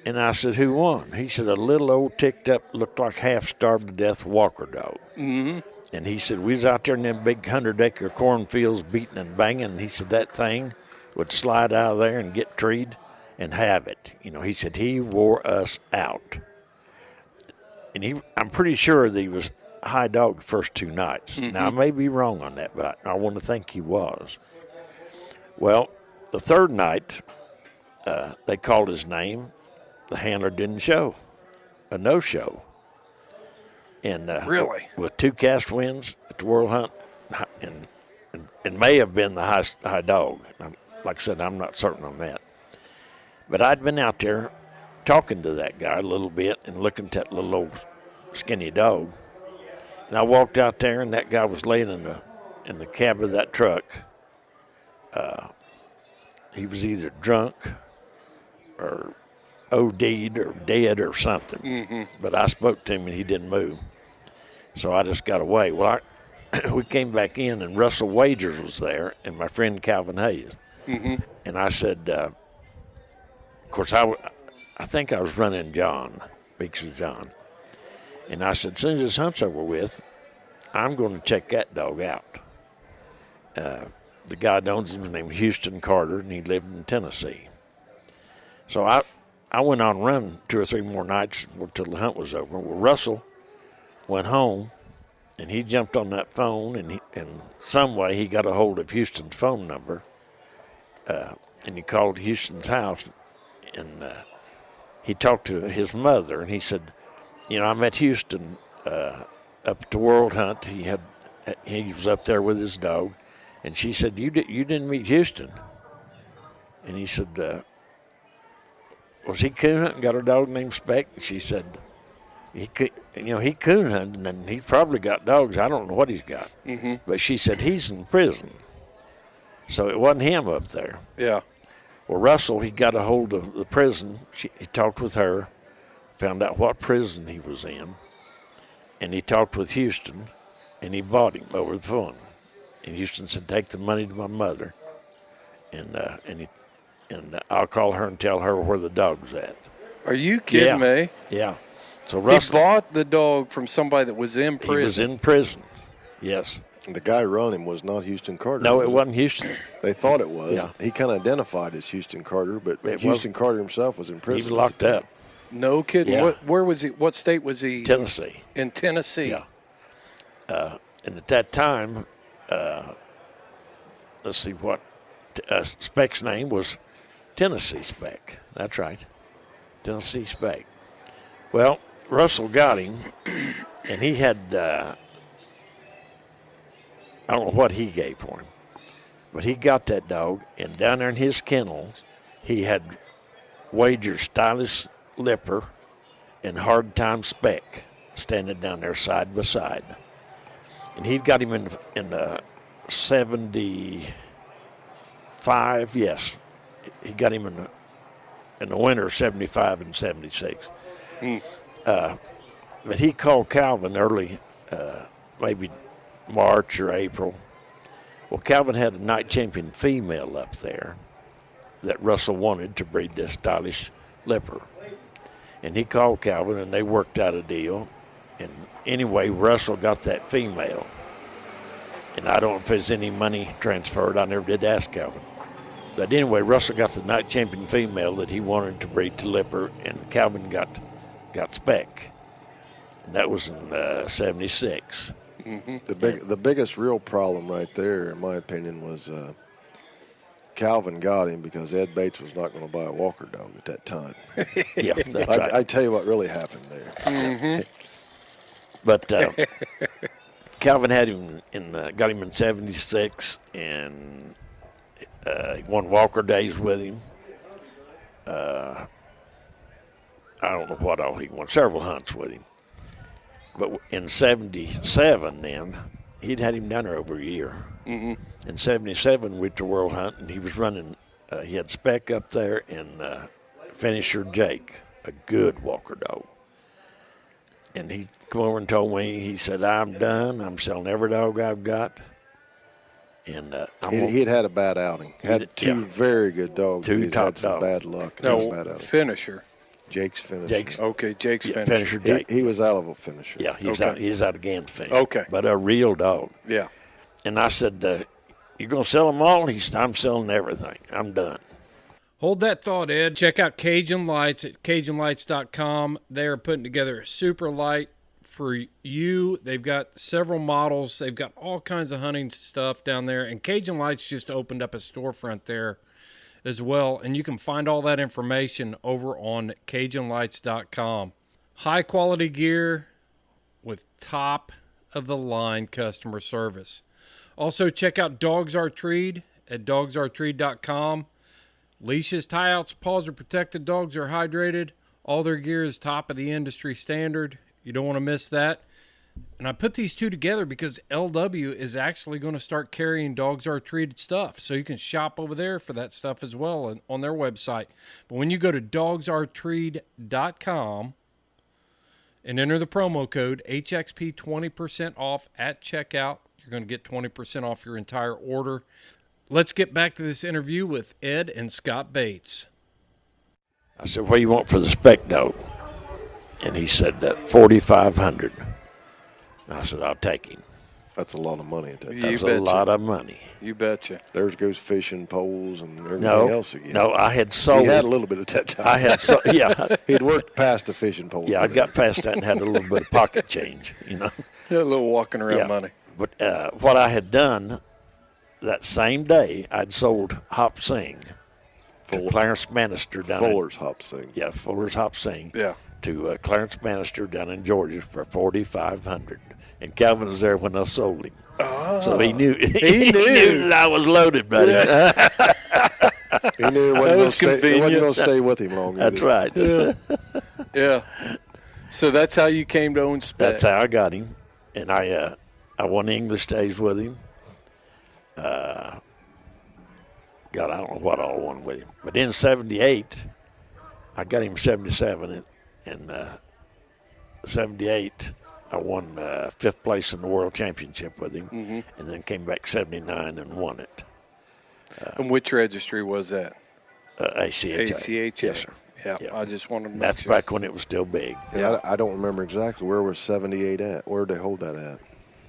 And I said, who won? He said, a little old ticked up, looked like half starved to death walker dog. Mm-hmm. And he said, we was out there in them big 100-acre cornfields beating and banging. And he said, that thing would slide out of there and get treed and have it. He said, he wore us out. And I'm pretty sure that he was a high dog the first 2 nights. Mm-hmm. Now, I may be wrong on that, but I want to think he was. Well, the 3rd night, they called his name. The handler didn't show. A no-show. And really? With 2 cast wins at the World Hunt, and may have been the high dog. Like I said, I'm not certain on that. But I'd been out there talking to that guy a little bit and looking at that little old skinny dog. And I walked out there, and that guy was laying in the cab of that truck. He was either drunk or OD'd or dead or something. Mm-hmm. But I spoke to him, and he didn't move. So I just got away. Well, we came back in, and Russell Wagers was there, and my friend Calvin Hayes. Mm-hmm. And I said, of course, I think I was running John, Meeks John. And I said, as soon as this hunt's over with, I'm going to check that dog out. The guy that owns him was named Houston Carter, and he lived in Tennessee. So I went on run 2 or 3 more nights until the hunt was over. Well, Russell went home, and he jumped on that phone, and in some way he got a hold of Houston's phone number, and he called Houston's house, and he talked to his mother, and he said, I met Houston up at the World Hunt. He was up there with his dog, and she said, you didn't meet Houston? And he said, was he coon hunting? Got a dog named Spec? She said, he coon hunting, and he's probably got dogs. I don't know what he's got. Mm-hmm. But she said, he's in prison. So it wasn't him up there. Yeah. Well, Russell, he got a hold of the prison. He talked with her, found out what prison he was in, and he talked with Houston, and he bought him over the phone. And Houston said, take the money to my mother, and I'll call her and tell her where the dog's at. Are you kidding me? Yeah. So Russell, he bought the dog from somebody that was in prison. He was in prison, yes. The guy running was not Houston Carter. No, it wasn't Houston. They thought it was. Yeah. He kind of identified as Houston Carter, but Houston Carter himself was in prison. He was locked up. No kidding. Yeah. Where was he? What state was he? Tennessee. In Tennessee. Yeah. And at that time, let's see what Spec's name was. Tennessee Spec. That's right. Tennessee Spec. Well, Russell got him, and he had, I don't know what he gave for him, but he got that dog, and down there in his kennels, he had Wager's Stylish Lipper and Hard Time Spec standing down there side by side. And he'd got him in the 73 5, yes. He got him in the winter of 75 and 76. But he called Calvin early, maybe March or April. Well, Calvin had a night champion female up there that Russell wanted to breed this stylish leopard. And he called Calvin, and they worked out a deal. And anyway, Russell got that female. And I don't know if there's any money transferred. I never did ask Calvin. But anyway, Russell got the night champion female that he wanted to breed to leopard, and Calvin got Spec. And that was in 76. Mm-hmm. The biggest real problem right there, in my opinion, was Calvin got him because Ed Bates was not going to buy a Walker dog at that time. Yeah, that's right. I tell you what really happened there. Mm-hmm. But Calvin had him got him in 76, and he won Walker days with him. I don't know what all he won, several hunts with him. But in 77 then, he'd had him down there over a year. Mm-hmm. In 77, we went to World Hunt, and he was running, he had Spec up there and Finisher Jake, a good Walker dog. And he come over and told me, he said, I'm done. I'm selling every dog I've got. And he'd had a bad outing. Had two very good dogs. Two top had some dogs. Bad luck. No, Finisher. Jake's Finisher. Jake's Finisher. Jake. He was out of a Finisher. Yeah, he was out again to finish. Okay. But a real dog. Yeah. And I said, you going to sell them all? He said, I'm selling everything. I'm done. Hold that thought, Ed. Check out Cajun Lights at CajunLights.com. They are putting together a super light for you. They've got several models. They've got all kinds of hunting stuff down there. And Cajun Lights just opened up a storefront there as well. And you can find all that information over on CajunLights.com. High quality gear with top of the line customer service. Also, check out Dogs Are Treed at dogsaretreed.com. Leashes, tie-outs, paws are protected, dogs are hydrated. All their gear is top of the industry standard. You don't want to miss that. And I put these two together because LW is actually going to start carrying Dogs Are Treated stuff. So you can shop over there for that stuff as well on their website. But when you go to dogsaretreed.com and enter the promo code HXP 20% off at checkout, you're going to get 20% off your entire order. Let's get back to this interview with Ed and Scott Bates. I said, what do you want for the Spec dog? And he said, $4,500. I said, I'll take him. That's a lot of money at that time. That's a lot of money. You betcha. There goes fishing poles and everything else again. No, I had sold. He had a little bit at that time. I had sold, yeah. He'd worked past the fishing pole. Yeah, I got past that and had a little bit of pocket change, Yeah, a little walking around money. But what I had done that same day, I'd sold Hop Sing to Clarence Bannister down Fuller's Hop Sing. Yeah, Fuller's Hop Sing. Yeah. To Clarence Bannister down in Georgia for $4,500. And Calvin was there when I sold him. Oh. So he knew he knew that I was loaded, buddy. Yeah. He knew it wasn't going to stay with him long. That's right. Yeah. So that's how you came to own Spec. That's how I got him. And I won English days with him. God, I don't know what all I won with him. But in 78, I got him 77. And 78, I won 5th place in the World Championship with him. Mm-hmm. And then came back 79 and won it. And which registry was that? ACHA. ACHA. Yes, sir. Yeah, yep. I just wanted to make That's sure. back when it was still big. Yeah, I don't remember exactly. Where was 78 at? Where did they hold that at?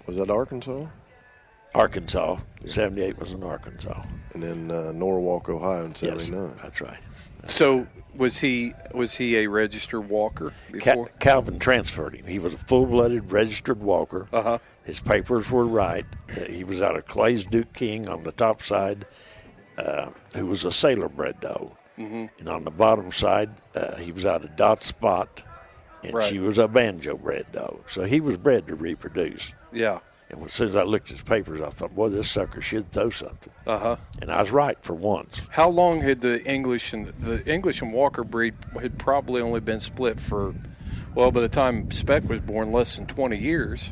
Was that Arkansas? Arkansas. 78 was in Arkansas. And then Norwalk, Ohio in 79. Yes, that's right. So was he a registered walker before? Calvin transferred him. He was a full-blooded registered walker. Uh-huh. His papers were right. He was out of Clay's Duke King on the top side, who was a sailor-bred dog. Mm-hmm. And on the bottom side, he was out of Dot Spot, and she was a banjo-bred dog. So he was bred to reproduce. Yeah. And as soon as I looked at his papers, I thought, boy, this sucker should throw something. Uh-huh. And I was right for once. How long had the English and Walker breed had probably only been split for, well, by the time Spec was born, less than 20 years?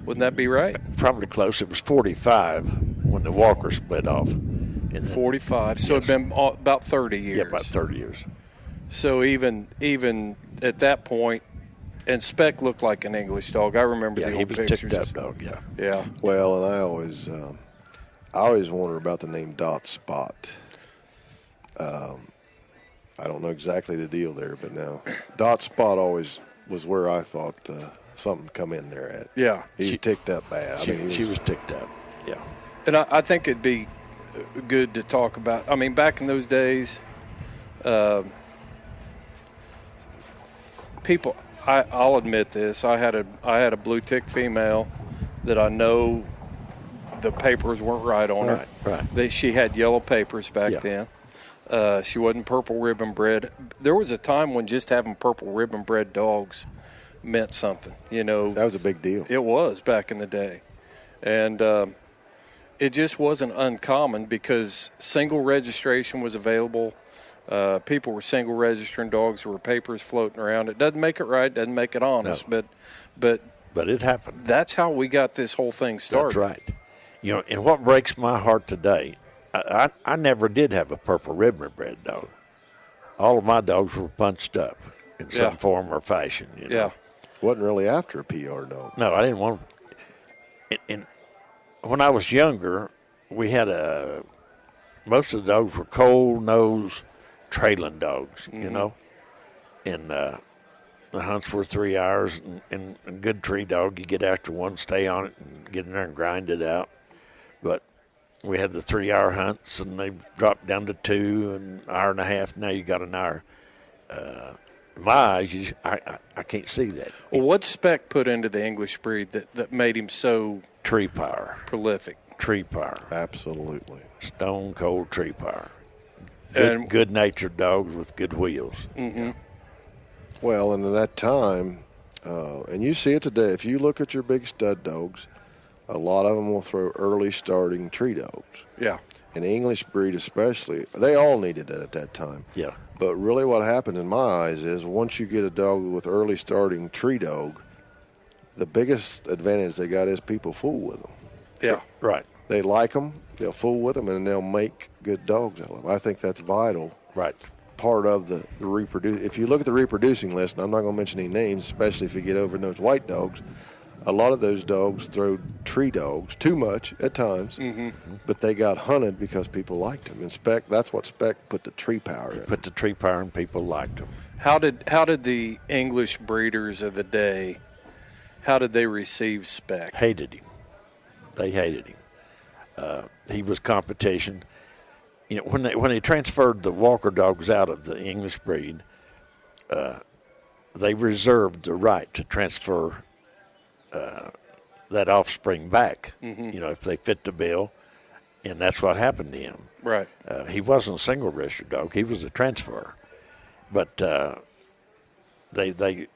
Wouldn't that be right? Probably close. It was 45 when the Walker split off. And And then, 45. So it's been about 30 years. Yeah, about 30 years. So even at that point, and Spec looked like an English dog. I remember the old pictures. He was a ticked up dog, yeah. Yeah. Well, and I always wonder about the name Dot Spot. I don't know exactly the deal there, but now Dot Spot always was where I thought something come in there at. Yeah. He ticked up bad. She was ticked up, yeah. And I think it'd be good to talk about. I mean, back in those days, people. I'll admit this. I had a blue tick female that I know the papers weren't right on her. Right. She had yellow papers back then. She wasn't purple ribbon bred. There was a time when just having purple ribbon bred dogs meant something. You know, that was a big deal. It was back in the day, and it just wasn't uncommon because single registration was available. People were single registering dogs. There were papers floating around. It doesn't make it right, doesn't make it honest, no. but it happened. That's how we got this whole thing started. That's right. You know, and what breaks my heart today, I never did have a purple ribbon bred dog. All of my dogs were punched up in some form or fashion. You know? Yeah. Wasn't really after a PR dog. No, I didn't want. And when I was younger, we had most of the dogs were cold nose trailing dogs, you know, and the hunts were 3 hours, and a good tree dog, you get after one, stay on it, and get in there and grind it out. But we had the 3 hour hunts, and they dropped down to 2 and an hour and a half. Now you got an hour. In my eyes, I can't see that. Well, what Spec put into the English breed that made him so tree power, prolific? Tree power, absolutely, stone cold tree power. Good-natured dogs with good wheels. Mm-hmm. Well, and at that time, and you see it today, if you look at your big stud dogs, a lot of them will throw early starting tree dogs. Yeah. And English breed especially, they all needed it at that time. Yeah. But really what happened in my eyes is once you get a dog with early starting tree dog, the biggest advantage they got is people fool with them. Yeah. Right. They like them, they'll fool with them, and they'll make good dogs out of them. I think that's vital. Right. Part of the reproduce. If you look at the reproducing list, and I'm not going to mention any names, especially if you get over in those white dogs, a lot of those dogs throw tree dogs too much at times, but they got hunted because people liked them. And Spec, that's what Spec put the tree power in. Put the tree power and people liked them. How did the English breeders of the day, how did they receive Spec? Hated him. They hated him. He was competition. You know, when they transferred the Walker dogs out of the English breed, they reserved the right to transfer that offspring back. You know, if they fit the bill, and that's what happened to him. Right. He wasn't a single registered dog; he was a transfer. But they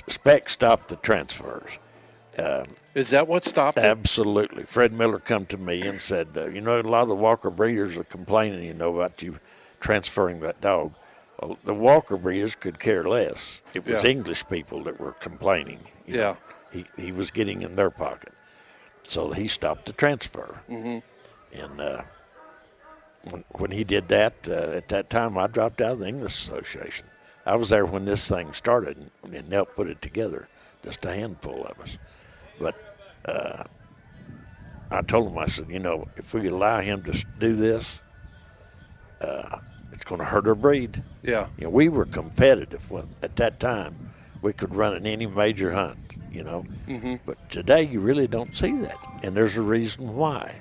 Spec stopped the transfers. Is that what stopped it? Absolutely. Fred Miller come to me and said, you know, a lot of the Walker breeders are complaining, you know, about you transferring that dog. Well, the Walker breeders could care less. It was English people that were complaining. You know. He was getting in their pocket. So he stopped the transfer. And when he did that, at that time, I dropped out of the English Association. I was there when this thing started and helped put it together, just a handful of us. But I told him, I said, you know, if we allow him to do this, it's going to hurt our breed. Yeah. You know, we were competitive at that time. We could run in any major hunt, you know. But today you really don't see that, and there's a reason why.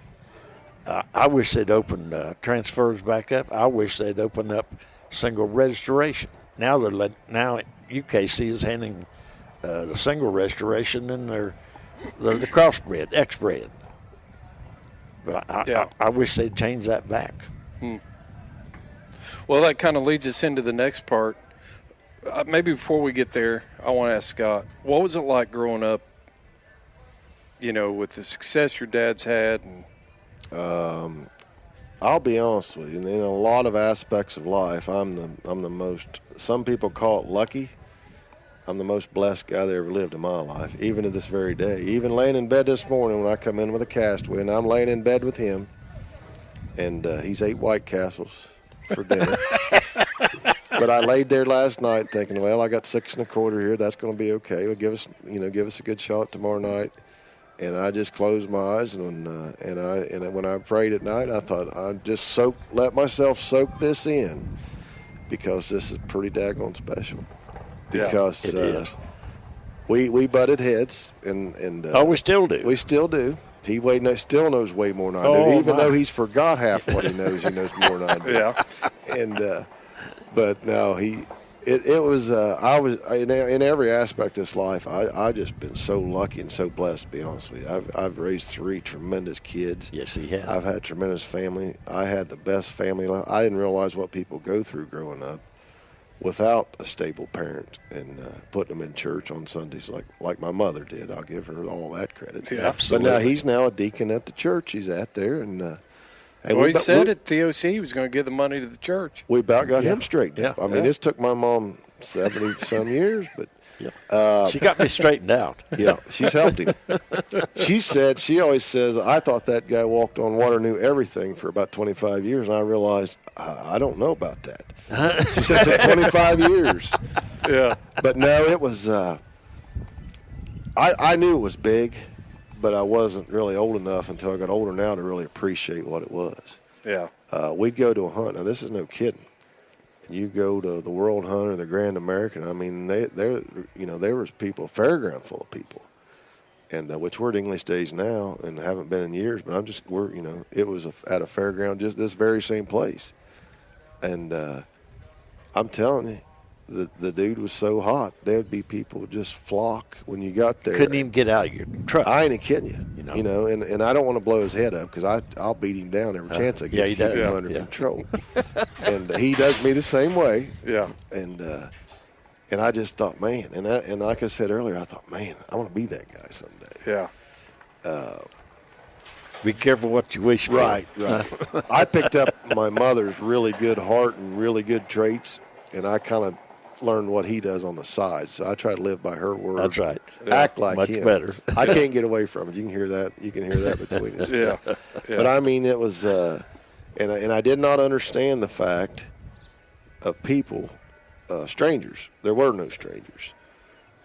I wish they'd opened transfers back up. I wish they'd opened up single registration. Now now UKC is handing the single registration, and they're the crossbred, X-bred. But I wish they'd change that back. Well, that kind of leads us into the next part. Maybe before we get there, I want to ask Scott, what was it like growing up, you know, with the success your dad's had? And I'll be honest with you. In a lot of aspects of life, I'm the most. Some people call it lucky. I'm the most blessed guy that ever lived in my life, even to this very day. Even laying in bed this morning when I come in with a castaway, and I'm laying in bed with him, and he's ate White Castles for dinner. But I laid there last night thinking, well, I got 6 1/4 here. That's going to be okay. Well, give us a good shot tomorrow night. And I just closed my eyes, and when I prayed at night, I thought I'd just let myself soak this in, because this is pretty daggone special. Because it is. We butted heads, and we still do. We still do. He still knows way more than I do, even though he's forgot half what he knows. He knows more than I do. Yeah. And but no, It was I was in every aspect of this life. I just been so lucky and so blessed, to be honest with you. I've raised 3 tremendous kids. Yes, he has. I've had tremendous family. I had the best family. I didn't realize what people go through growing up without a stable parent and putting them in church on Sundays like my mother did. I'll give her all that credit. Yeah, absolutely. But now he's now a deacon at the church he's at there, and. Well, he said at TOC he was going to give the money to the church. We about got him straightened up. I mean, this took my mom 70-some years, but she got me straightened out. Yeah, she's helped him. She always says, I thought that guy walked on water, knew everything for about 25 years, and I realized I don't know about that. She said it took 25 years. Yeah. But no, it was I knew it was big, but I wasn't really old enough until I got older now to really appreciate what it was. Yeah. We'd go to a hunt. Now, this is no kidding. And you go to the World Hunt or the Grand American. I mean, there was people, a fairground full of people, and which we're at English days now and haven't been in years. But it was at a fairground, just this very same place. And I'm telling you, the dude was so hot, there'd be people just flock when you got there. Couldn't even get out of your truck. I ain't kidding you. And I don't want to blow his head up because I'll beat him down every chance I get to keep him under control. And he does me the same way. Yeah. And I just thought, man, and like I said earlier, I thought, man, I want to be that guy someday. Yeah. Be careful what you wish for. Right. I picked up my mother's really good heart and really good traits, and I kind of learned what he does on the side. So I try to live by her word. That's right. Act like much him. Better. I can't get away from it. You can hear that. You can hear that between us. Yeah. But I mean, it was, and I did not understand the fact of people, strangers. There were no strangers.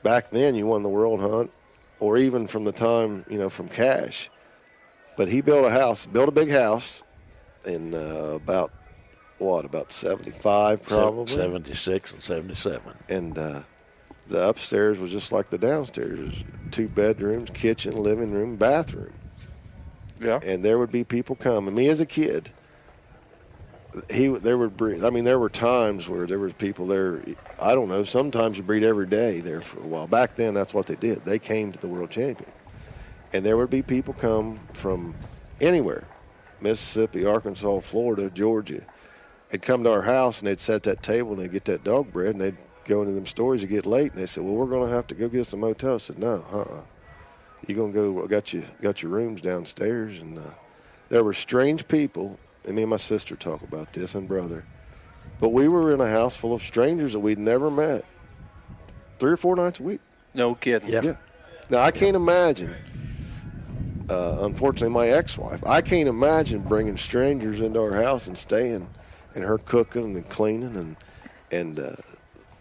Back then, you won the World Hunt, or even from the time, from Cash. But he built a big house in about 75 probably? 76 and 77. And the upstairs was just like the downstairs. 2 bedrooms, kitchen, living room, bathroom. Yeah. And there would be people coming. Me as a kid, there were times where there were people there, I don't know, sometimes you breed every day there for a while. Back then, that's what they did. They came to the world champion. And there would be people come from anywhere, Mississippi, Arkansas, Florida, Georgia. They'd come to our house, and they'd set that table, and they'd get that dog bread, and they'd go into them stores and get late. And they said, well, we're going to have to go get some motel. I said, no, you're going to go, got your rooms downstairs. And there were strange people, and me and my sister talk about this, and brother. But we were in a house full of strangers that we'd never met 3 or 4 nights a week. No kidding. Yeah. Now, I can't imagine, unfortunately, my ex-wife, I can't imagine bringing strangers into our house and staying and her cooking and cleaning and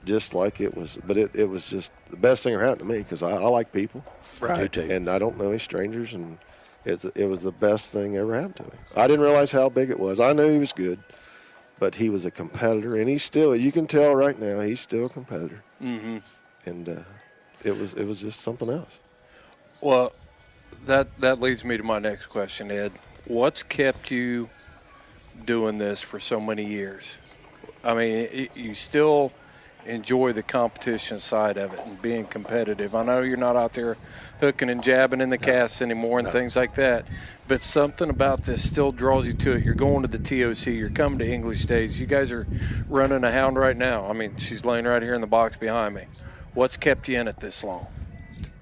just like it was. But it was just the best thing that happened to me because I like people. Right. And I don't know any strangers, and it was the best thing ever happened to me. I didn't realize how big it was. I knew he was good, but he was a competitor, and he's still, you can tell right now, he's still a competitor. Mm-hmm. And it was just something else. Well, that leads me to my next question, Ed. What's kept you doing this for so many years? I mean, you still enjoy the competition side of it and being competitive. I know you're not out there hooking and jabbing in the casts anymore and things like that, but something about this still draws you to it. You're going to the TOC. You're coming to English Days. You guys are running a hound right now. I mean, she's laying right here in the box behind me. What's kept you in it this long?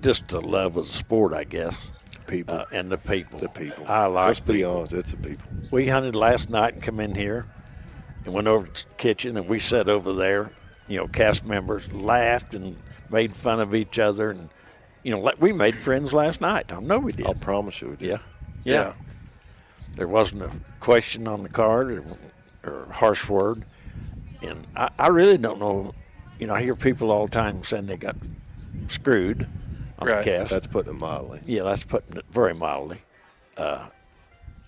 Just the love of the sport, I guess. People. And the people. The people. I like Let's be people. honest, it's the people. We hunted last night and come in here and went over to the kitchen, and we sat over there. Cast members laughed and made fun of each other. And, we made friends last night. I know we did. I'll promise you we did. Yeah. There wasn't a question on the card or harsh word. And I really don't know. You know, I hear people all the time saying they got screwed on the cast. That's putting it mildly. Yeah, that's putting it very mildly. I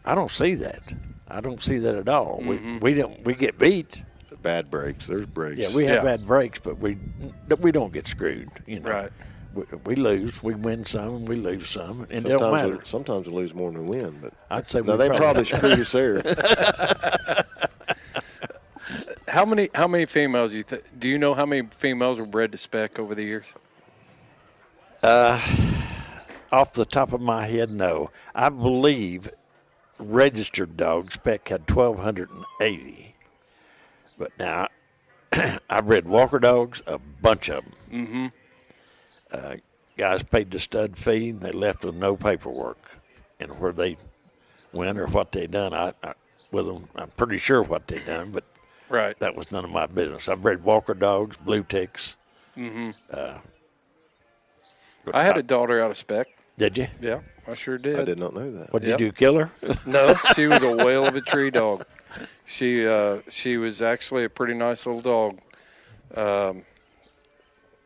don't see that. I don't see that at all. We get beat. Bad breaks. There's breaks. Yeah, we have bad breaks, but we don't get screwed. You know, Right. We lose. We win some, and we lose some, and it don't matter. Sometimes we lose more than we win, but I'd say they probably screwed us there. How many females do you know how many females were bred to Spec over the years? Off the top of my head, no. I believe registered dogs, Spec had 1,280. But now, I bred Walker dogs, a bunch of them. Guys paid the stud fee, and they left with no paperwork. And where they went or what they done, with them, I'm pretty sure what they done, but Right. that was none of my business. I bred Walker dogs, blue ticks. I had a daughter out of Spec. Did you? Yeah, I sure did. I did not know that. What did you do, kill her? No, she was a whale of a tree dog. She was actually a pretty nice little dog.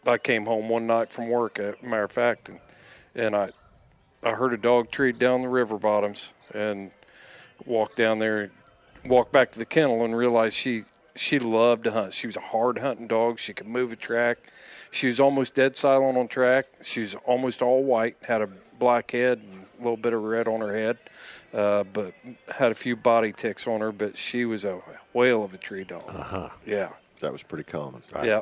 I came home one night from work, as a matter of fact, and I heard a dog treed down the river bottoms and walked down there, walked back to the kennel and realized she loved to hunt. She was a hard hunting dog. She could move a track. She was almost dead silent on track. She was almost all white, had a black head and a little bit of red on her head, but had a few body ticks on her. But she was a whale of a tree dog. Yeah. That was pretty common. Right. Yeah.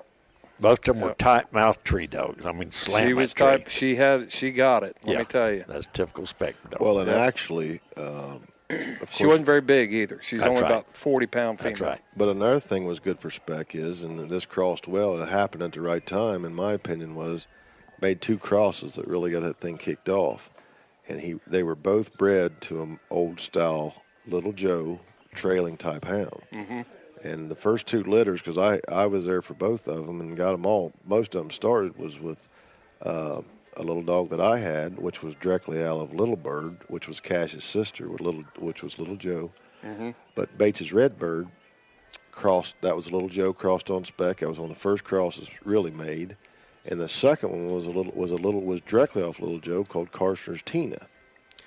Most of them were tight-mouthed tree dogs. I mean, slam She was that tree. type. She got it. Let me tell you. That's typical Spec dog. Well, and actually, of She course, wasn't very big either. She's That's only right. about 40-pound female. That's right. but another thing was good for Spec is, and this crossed well, it happened at the right time, in my opinion, was made two crosses that really got that thing kicked off. And they were both bred to an old-style Little Joe trailing type hound. And the first two litters, because I was there for both of them and got them all, most of them started was with a little dog that I had, which was directly out of Little Bird, which was Cash's sister, which was Little Joe. But Bates's Redbird that was Little Joe crossed on Spec. That was one of the first crosses really made. And the second one was directly off Little Joe, called Carstner's Tina.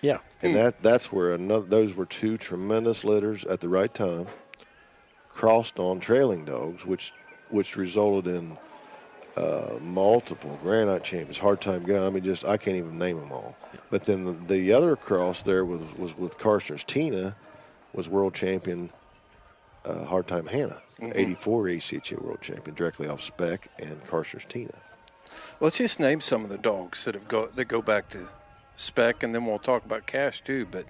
Yeah. And that's where those were two tremendous litters at the right time, crossed on trailing dogs, which resulted in multiple Grand Night champions, hard time gun. I mean, I can't even name them all. But then the other cross there was with Carstner's Tina, was world champion hard time Hannah, 84 ACHA world champion, directly off Spec and Carstner's Tina. Let's just name some of the dogs that go back to Spec, and then we'll talk about Cash too. But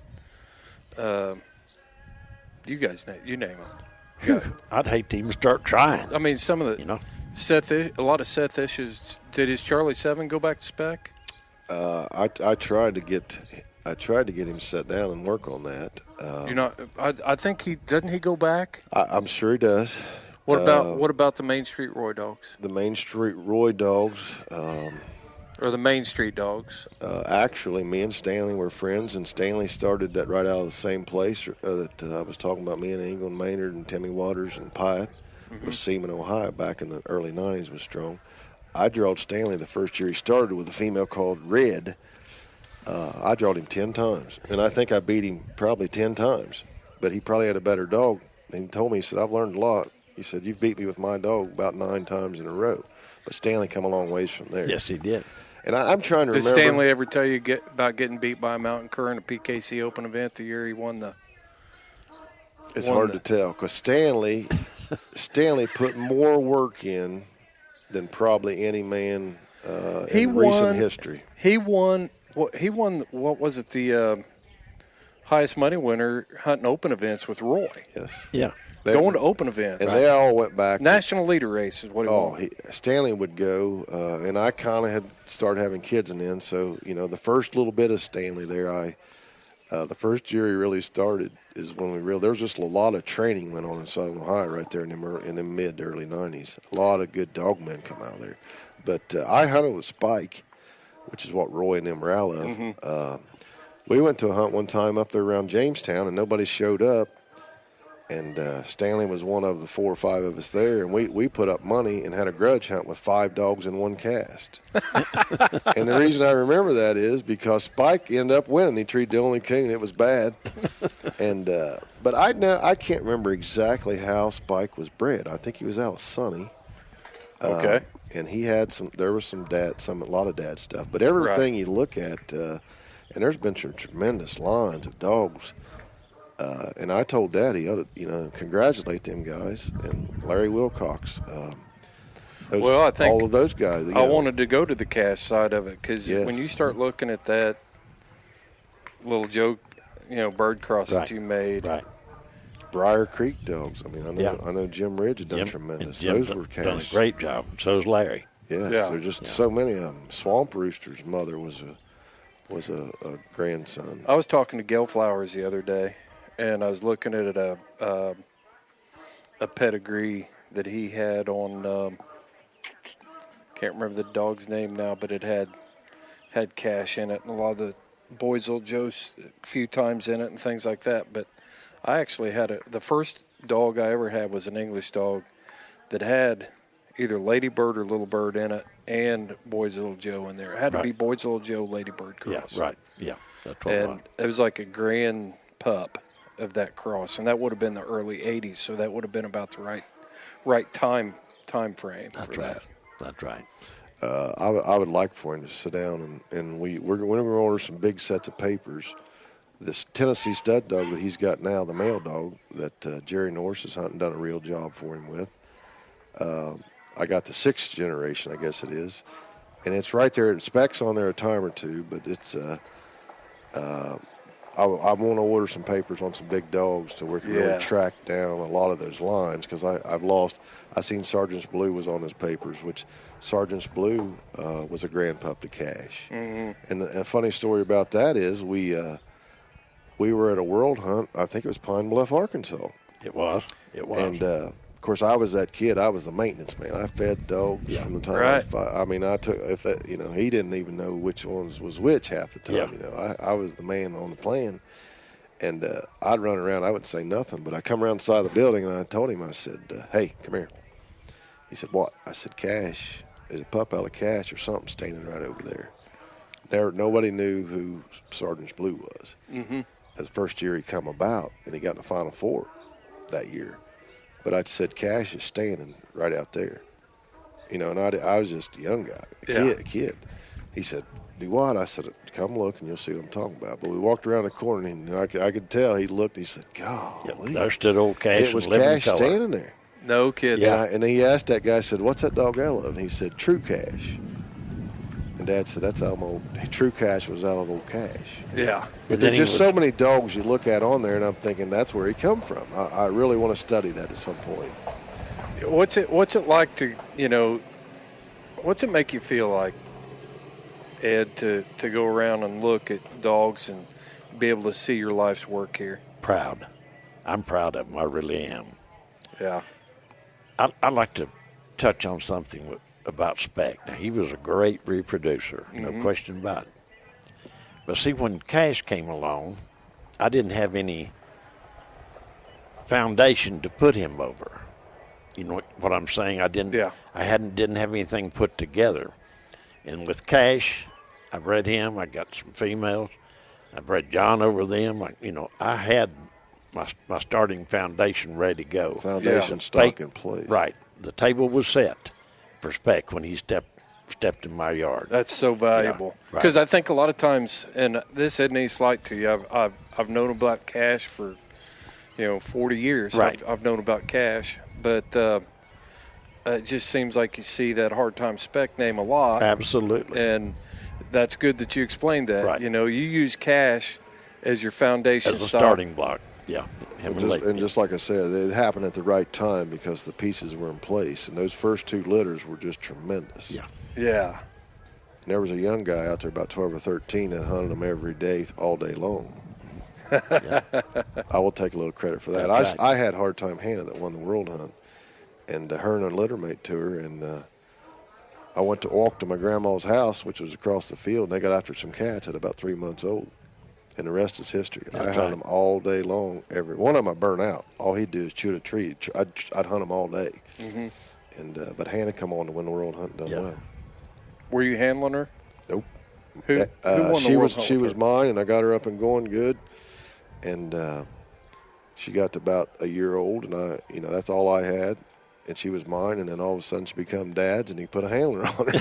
you guys name them. I'd hate to even start trying. I mean, some of the a lot of Seth issues. Did his Charlie 7 go back to Spec? I tried to get him set down and work on that. I think doesn't he go back? I'm sure he does. What about the Main Street Roy dogs? The Main Street Roy dogs. Or the Main Street dogs? Actually, me and Stanley were friends, and Stanley started that right out of the same place that I was talking about. Me and England Maynard and Timmy Waters and Pyatt was Seaman, Ohio, back in the early 90s was strong. I drawed Stanley the first year he started with a female called Red. I drawed him 10 times, and I think I beat him probably 10 times. But he probably had a better dog. And he told me, he said, I've learned a lot. He said, you've beat me with my dog about 9 times in a row. But Stanley come a long ways from there. Yes, he did. And I'm trying to remember. Did Stanley ever tell you about getting beat by a mountain cur in a PKC Open event the year he won the? It's hard to tell because Stanley put more work in than probably any man in recent history. He won. What was it? The highest money winner hunting open events with Roy. Yes. Yeah. Going to open events. And they all went back. National leader race is what he won. Stanley would go, and I kind of had started having kids in then. So, the first little bit of Stanley there, the first year he really started is when there was just a lot of training went on in Southern Ohio right there in the mid to early 90s. A lot of good dog men come out there. But I hunted with Spike, which is what Roy and them were out of. We went to a hunt one time up there around Jamestown, and nobody showed up. And Stanley was one of the 4 or 5 of us there, and we put up money and had a grudge hunt with 5 dogs in one cast. And the reason I remember that is because Spike ended up winning. He treated the only coon. It was bad. And but I can't remember exactly how Spike was bred. I think he was out of Sunny. Okay. And he had there was a lot of dad stuff. But everything you look at, and there's been some tremendous lines of dogs. And I told Dad he ought to, congratulate them guys and Larry Wilcox. I think all of those guys. I wanted to go to the cast side of it because when you start looking at that little joke, bird cross that you made. Right. Briar Creek dogs. I mean, I know Jim Ridge had done tremendous. Jim those were cast. done a great job. So's Larry. Yes, there's just so many of them. Swamp Rooster's mother was a grandson. I was talking to Gail Flowers the other day. And I was looking at a pedigree that he had on. Can't remember the dog's name now, but it had cash in it, and a lot of the Boys Old Joe's a few times in it, and things like that. But I actually had the first dog I ever had was an English dog that had either Ladybird or Little Bird in it, and Boys Old Joe in there. It had to be Boys Old Joe Ladybird cross. Yeah, right. Yeah, that's what and it was like a grand pup of that cross, and that would have been the early 80s, so that would have been about the right time frame for that. That's right. I would like for him to sit down and we're going to order some big sets of papers. This Tennessee stud dog that he's got now, the male dog that Jerry Norris has hunted, done a real job for him with. I got the 6th generation, I guess it is, and it's right there. Spec's on there a time or two, but it's I want to order some papers on some big dogs to where we can really track down a lot of those lines because I seen Sergeant's Blue was on his papers, which Sergeant's Blue was a grand pup to Cash. Mm-hmm. And a funny story about that is we were at a world hunt. I think it was Pine Bluff, Arkansas. It was. And of course, I was that kid. I was the maintenance man. I fed dogs from the time I was 5. I mean, I took he didn't even know which ones was which half the time. Yeah. I was the man on the plan, and I'd run around. I wouldn't say nothing, but I come around the side of the building and I told him. I said, "Hey, come here." He said, "What?" I said, "Cash. There's a pup out of Cash or something standing right over there." Nobody knew who Sergeant's Blue was. Mm-hmm. The first year he come about, and he got in the Final Four that year. But I said, Cash is standing right out there. And I was just a young guy, a kid. He said, "Do what?" I said, "Come look and you'll see what I'm talking about." But we walked around the corner and I could tell he looked and he said, "Golly." There stood old Cash. It was Cash standing there. No kidding. Yeah. And he asked that guy, said, "What's that dog out of?" And he said, "True Cash." And Dad said, "That's out of old." True Cash was out of old Cash. Yeah. But there's just so many dogs you look at on there, and I'm thinking that's where he come from. I really want to study that at some point. What's it like to, what's it make you feel like, Ed, to go around and look at dogs and be able to see your life's work here? Proud. I'm proud of him. I really am. Yeah. I'd like to touch on something about Spec. Now, he was a great reproducer, no question about it. But see, when Cash came along, I didn't have any foundation to put him over. You know what I'm saying? I didn't have anything put together. And with Cash, I bred him. I got some females. I bred John over them. I had my starting foundation ready to go. Foundation stock in place. Right. The table was set for Spec when he stepped in my yard. That's so valuable because I think a lot of times, and this isn't any slight to you, I've known about Cash for 40 years. Right. I've known about Cash, but it just seems like you see that Hard Time Spec name a lot. Absolutely. And that's good that you explained that. Right. You use Cash as your foundation as a stock. starting block. Yeah. Just like I said, it happened at the right time because the pieces were in place, and those first 2 litters were just tremendous. Yeah. Yeah. And there was a young guy out there about 12 or 13 that hunted them every day, all day long. I will take a little credit for that. Right. I had Hard Time Hannah that won the World Hunt, and her and a littermate to her, and I walked to my grandma's house, which was across the field, and they got after some cats at about 3 months old. and the rest is history. I That's hunt right. him all day long. Every one of them I burn out. All he'd do is chew a tree. I'd hunt him all day. Mm-hmm. And but Hannah come on to win the world hunt, done Yeah. well. Were you handling her? Nope. Who won the she world was hunt she with was her? mine, and I got her up and going good. And she got to about a year old, and that's all I had. And she was mine, and then all of a sudden she became Dad's, and he put a handler on her.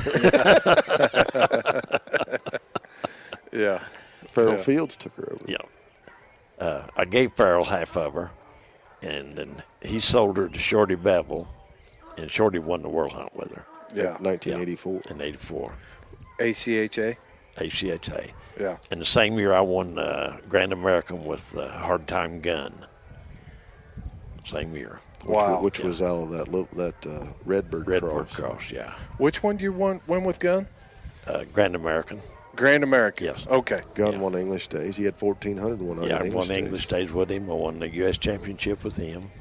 Yeah. Farrell Yeah. Fields took her over. Yeah. I gave Farrell half of her, and then he sold her to Shorty Bevel, and Shorty won the world hunt with her Yeah. 1984. in '84, ACHA. ACHA. Yeah. And the same year I won Grand American with Hard Time Gun. Same year. Wow. Which was out of that Redbird Redbird Cross. Cross, yeah. Which one do you win with Gun? Grand American. Grand American. Yes. Okay. Gun Yeah. won English Days. He had 1,400 and 100 Yeah, I English won Days. English Days with him. I won the U.S. Championship with him.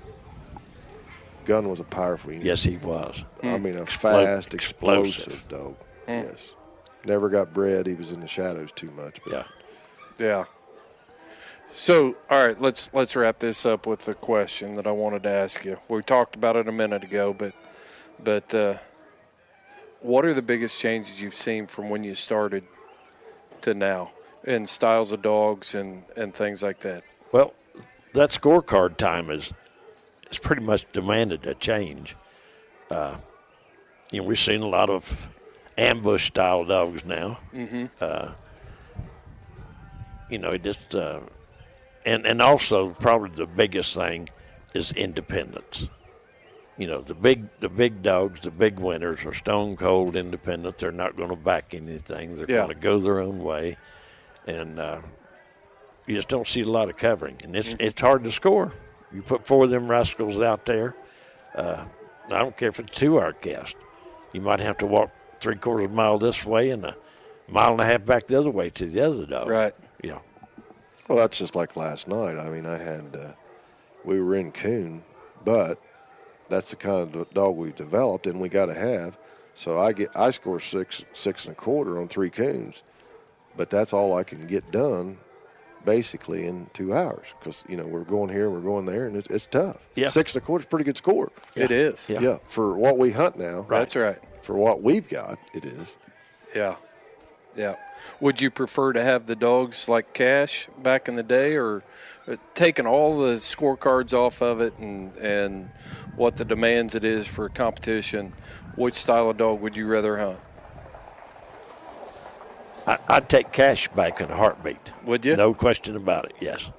Gun was a powerful unit. Yes, he was. I mean, a fast, explosive. explosive dog. Yes. Never got bred. He was in the shadows too much. But Yeah. Yeah. So, all right, let's wrap this up with the question that I wanted to ask you. We talked about it a minute ago, but what are the biggest changes you've seen from when you started to now in styles of dogs and things like that? Well, that scorecard time is pretty much demanded a change. We've seen a lot of ambush style dogs now. Mm-hmm. It just and also probably the biggest thing is independence. The big dogs, the big winners are stone cold independent. They're not going to back anything. They're Yeah. going to go their own way, and you just don't see a lot of covering, and it's hard to score. You put four of them rascals out there. I don't care if it's a 2-hour cast. You might have to walk 3/4 of a mile this way and a mile and a half back the other way to the other dog. Right. Yeah. Well, that's just like last night. I mean, we were in coon, but that's the kind of dog we developed and we got to have. So I score 6 1/4 on 3 coons, but that's all I can get done basically in 2 hours because, we're going here, we're going there, and it's tough. Yeah. 6 1/4 is a pretty good score. It is. Yeah. Yeah, for what we hunt now. That's right. For what we've got, it is. Yeah. Yeah. Would you prefer to have the dogs like Cash back in the day, or taking all the scorecards off of it and what the demands it is for competition? Which style of dog would you rather hunt? I'd take Cash back in a heartbeat. Would you? No question about it, yes.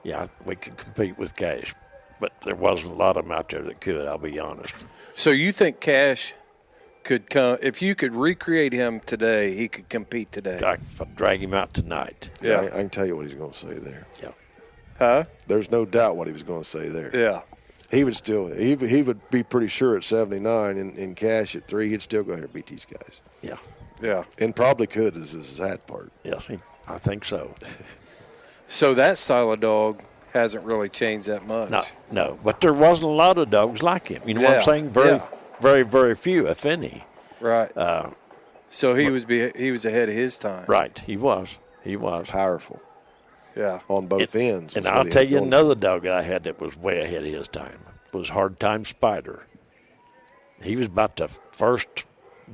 Yeah, we could compete with Cash, but there wasn't a lot of them out there that could, I'll be honest. So you think Cash could come, if you could recreate him today, he could compete today? I could drag him out tonight. Yeah. I can tell you what he's going to say there. Yeah. Huh? There's no doubt what he was going to say there. Yeah. He would still he would be pretty sure at 79 in Cash at 3, he'd still go here and beat these guys. Yeah. Yeah. And probably could is the sad part. Yes, I think so. So that style of dog hasn't really changed that much. No, but there wasn't a lot of dogs like him. You know what Yeah, I'm saying? Very, yeah. very, very few, if any. Right. So he was ahead of his time. Right, he was. Powerful Yeah. on both ends. And was what I'll he tell had you going. another dog that I had that was way ahead of his time was Hard Time Spider. He was about the first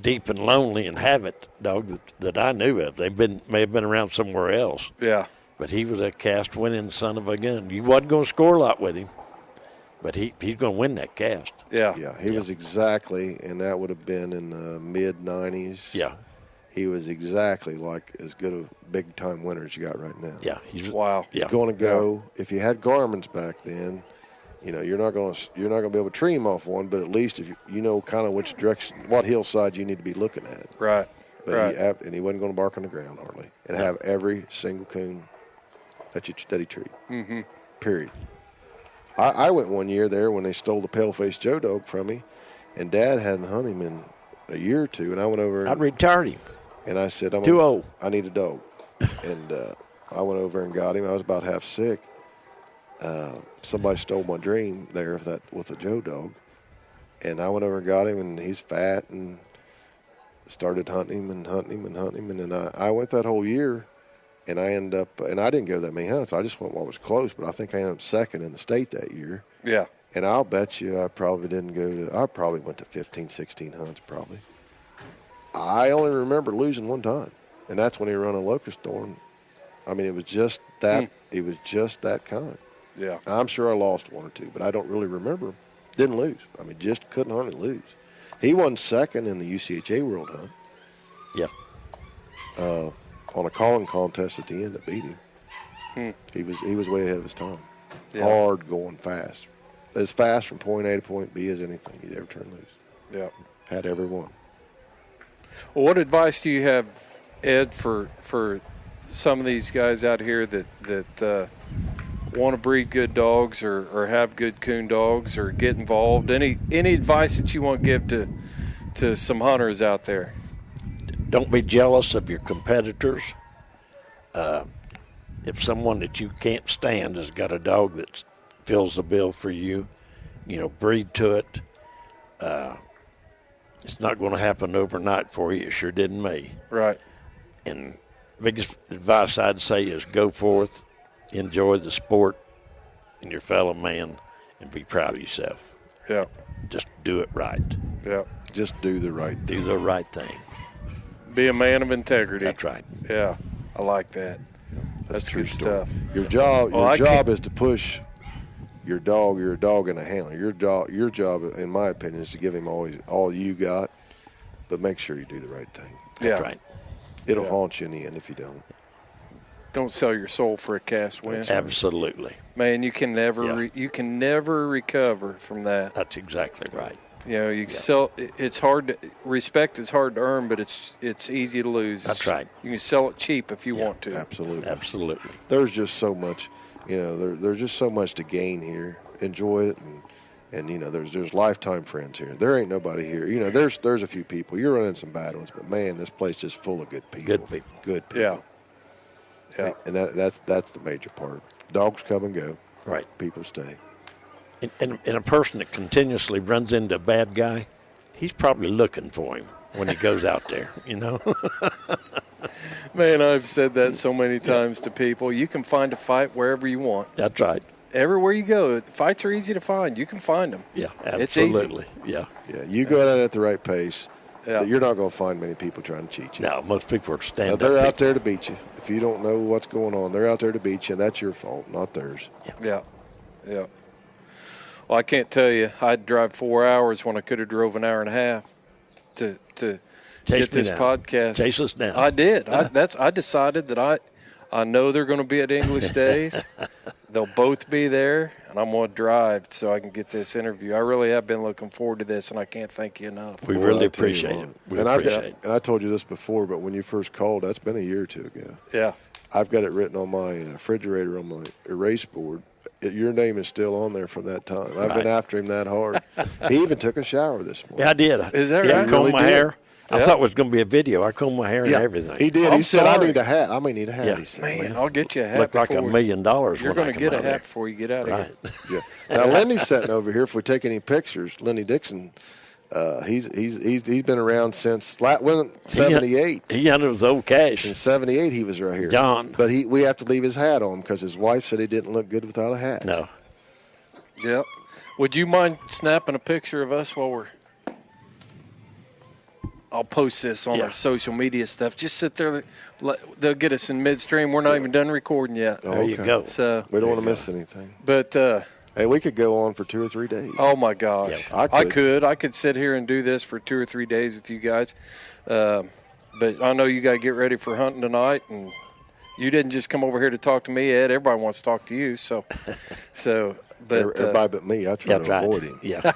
deep and lonely and have it dog that I knew of. They may have been around somewhere else, Yeah. but he was a cast winning son of a gun. You wasn't going to score a lot with him, but he's going to win that cast. Yeah. Yeah, he was exactly, and that would have been in the mid-90s. Yeah, He was exactly like as good a big-time winner as you got right now. yeah. He's Wow. Yeah. Going to go, if you had Garmin's back then, you're not going to be able to tree him off one, but at least if you know kind of which direction, what hillside you need to be looking at. Right. But Right. he wasn't going to bark on the ground hardly, and have every single coon that he treed. Mm-hmm. Period. I went one year there when they stole the pale-faced Joe dog from me, and Dad hadn't hunted him in a year or two, and I went over I retired him. and I said, Too old. I need a dog. And I went over and got him. I was about half sick. Somebody stole my dream there with a Joe dog. And I went over and got him, and he's fat, and started hunting him. And then I went that whole year and I ended up, and I didn't go to that many hunts. I just went what was close, but I think I ended up second in the state that year. Yeah. And I'll bet you I probably I probably went to 15, 16 hunts probably. I only remember losing one time, and that's when he run a locust storm. I mean, it was just that. It was just that kind. Yeah. I'm sure I lost one or two, but I don't really remember. Didn't lose. I mean, just couldn't hardly lose. He won second in the UCHA World Hunt. Yeah. On a calling contest at the end that beat him. He was way ahead of his time. Yeah. Hard going fast. As fast from point A to point B as anything he'd ever turn loose. Yeah. Had every one. Well, what advice do you have, Ed, for some of these guys out here that want to breed good dogs or have good coon dogs or get involved? Any advice that you want to give to some hunters out there? Don't be jealous of your competitors. If someone that you can't stand has got a dog that fills the bill for you, breed to it. It's not going to happen overnight for you. It sure didn't me. Right. And biggest advice I'd say is go forth, enjoy the sport and your fellow man, and be proud of yourself. Yeah. Just do it right. Yeah. Just do the right thing. Do the right thing. Be a man of integrity. That's right. Yeah. I like that. That's true good story. stuff. Your job Well, is to push your dog. You're a dog and a handler. Your job, in my opinion, is to give him all you got, but make sure you do the right thing. That's Yeah. right. It'll haunt you in the end if you don't. Don't sell your soul for a cast win. Absolutely. Man, you can never you can never recover from that. That's exactly right. Sell. It's hard. Respect is hard to earn, but it's easy to lose. That's right. You can sell it cheap if you want to. Absolutely. Absolutely. There's just so much, there's just so much to gain here. Enjoy it, and there's lifetime friends here. There ain't nobody here. There's a few people. You're running some bad ones, but man, this place is full of good people. Good people. Good people. Yeah. Yeah. And that's the major part. Dogs come and go. Right. People stay. And a person that continuously runs into a bad guy, he's probably looking for him when he goes out there, Man, I've said that so many times to people. You can find a fight wherever you want. That's right. Everywhere you go, fights are easy to find. You can find them. Yeah, It's easy. absolutely. Yeah. Yeah, you go at it at the right pace. Yeah. You're not going to find many people trying to cheat you. Now, most people are Now, stand-up they're out people. there to beat you. If you don't know what's going on, they're out there to beat you, and that's your fault, not theirs. Yeah. Yeah. Well, I can't tell you. I'd drive 4 hours when I could have drove an hour and a half to Chase get me this down. podcast. Chase us down. I did. I decided that I know they're going to be at English Days. They'll both be there, and I'm going to drive so I can get this interview. I really have been looking forward to this, and I can't thank you enough. We Boy, really I tell you appreciate what. it. We And appreciate it. And I told you this before, but when you first called, that's been a year or two ago. Yeah. I've got it written on my refrigerator on my erase board. Your name is still on there from that time. I've been after him that hard. He even took a shower this morning. Yeah, I did. Is that yeah, right? I combed Really my did. hair. I Yeah. thought it was going to be a video. I combed my hair and everything. He did. I'm He said, I sorry. need a hat. I may need a hat, Yeah. he said. Man, I'll get you a hat. Looked like $1 before- million. You're going to get a hat before you get out of Right. here. Yeah. Now, Lindy's sitting over here. If we take any pictures, Lindy Dixon, he's been around since 78. He hunted with old Cash. In 78, he was right here. John. But we have to leave his hat on because his wife said he didn't look good without a hat. No. Yep. Would you mind snapping a picture of us while we're? I'll post this on our social media stuff. Just sit there. They'll get us in midstream. We're not even done recording yet. There you Okay. go. So, We don't want to miss anything. but Hey, we could go on for 2 or 3 days. oh my gosh, Yeah, I could sit here and do this for 2 or 3 days with you guys. But I know you got to get ready for hunting tonight, and you didn't just come over here to talk to me, Ed. Everybody wants to talk to you. So. But Everybody but me. I try That's to right. avoid him. Yeah.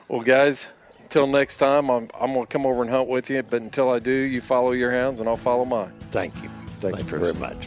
well, guys, until next time, I'm going to come over and hunt with you. But until I do, you follow your hounds and I'll follow mine. Thank you. Thank you, Thank you very much.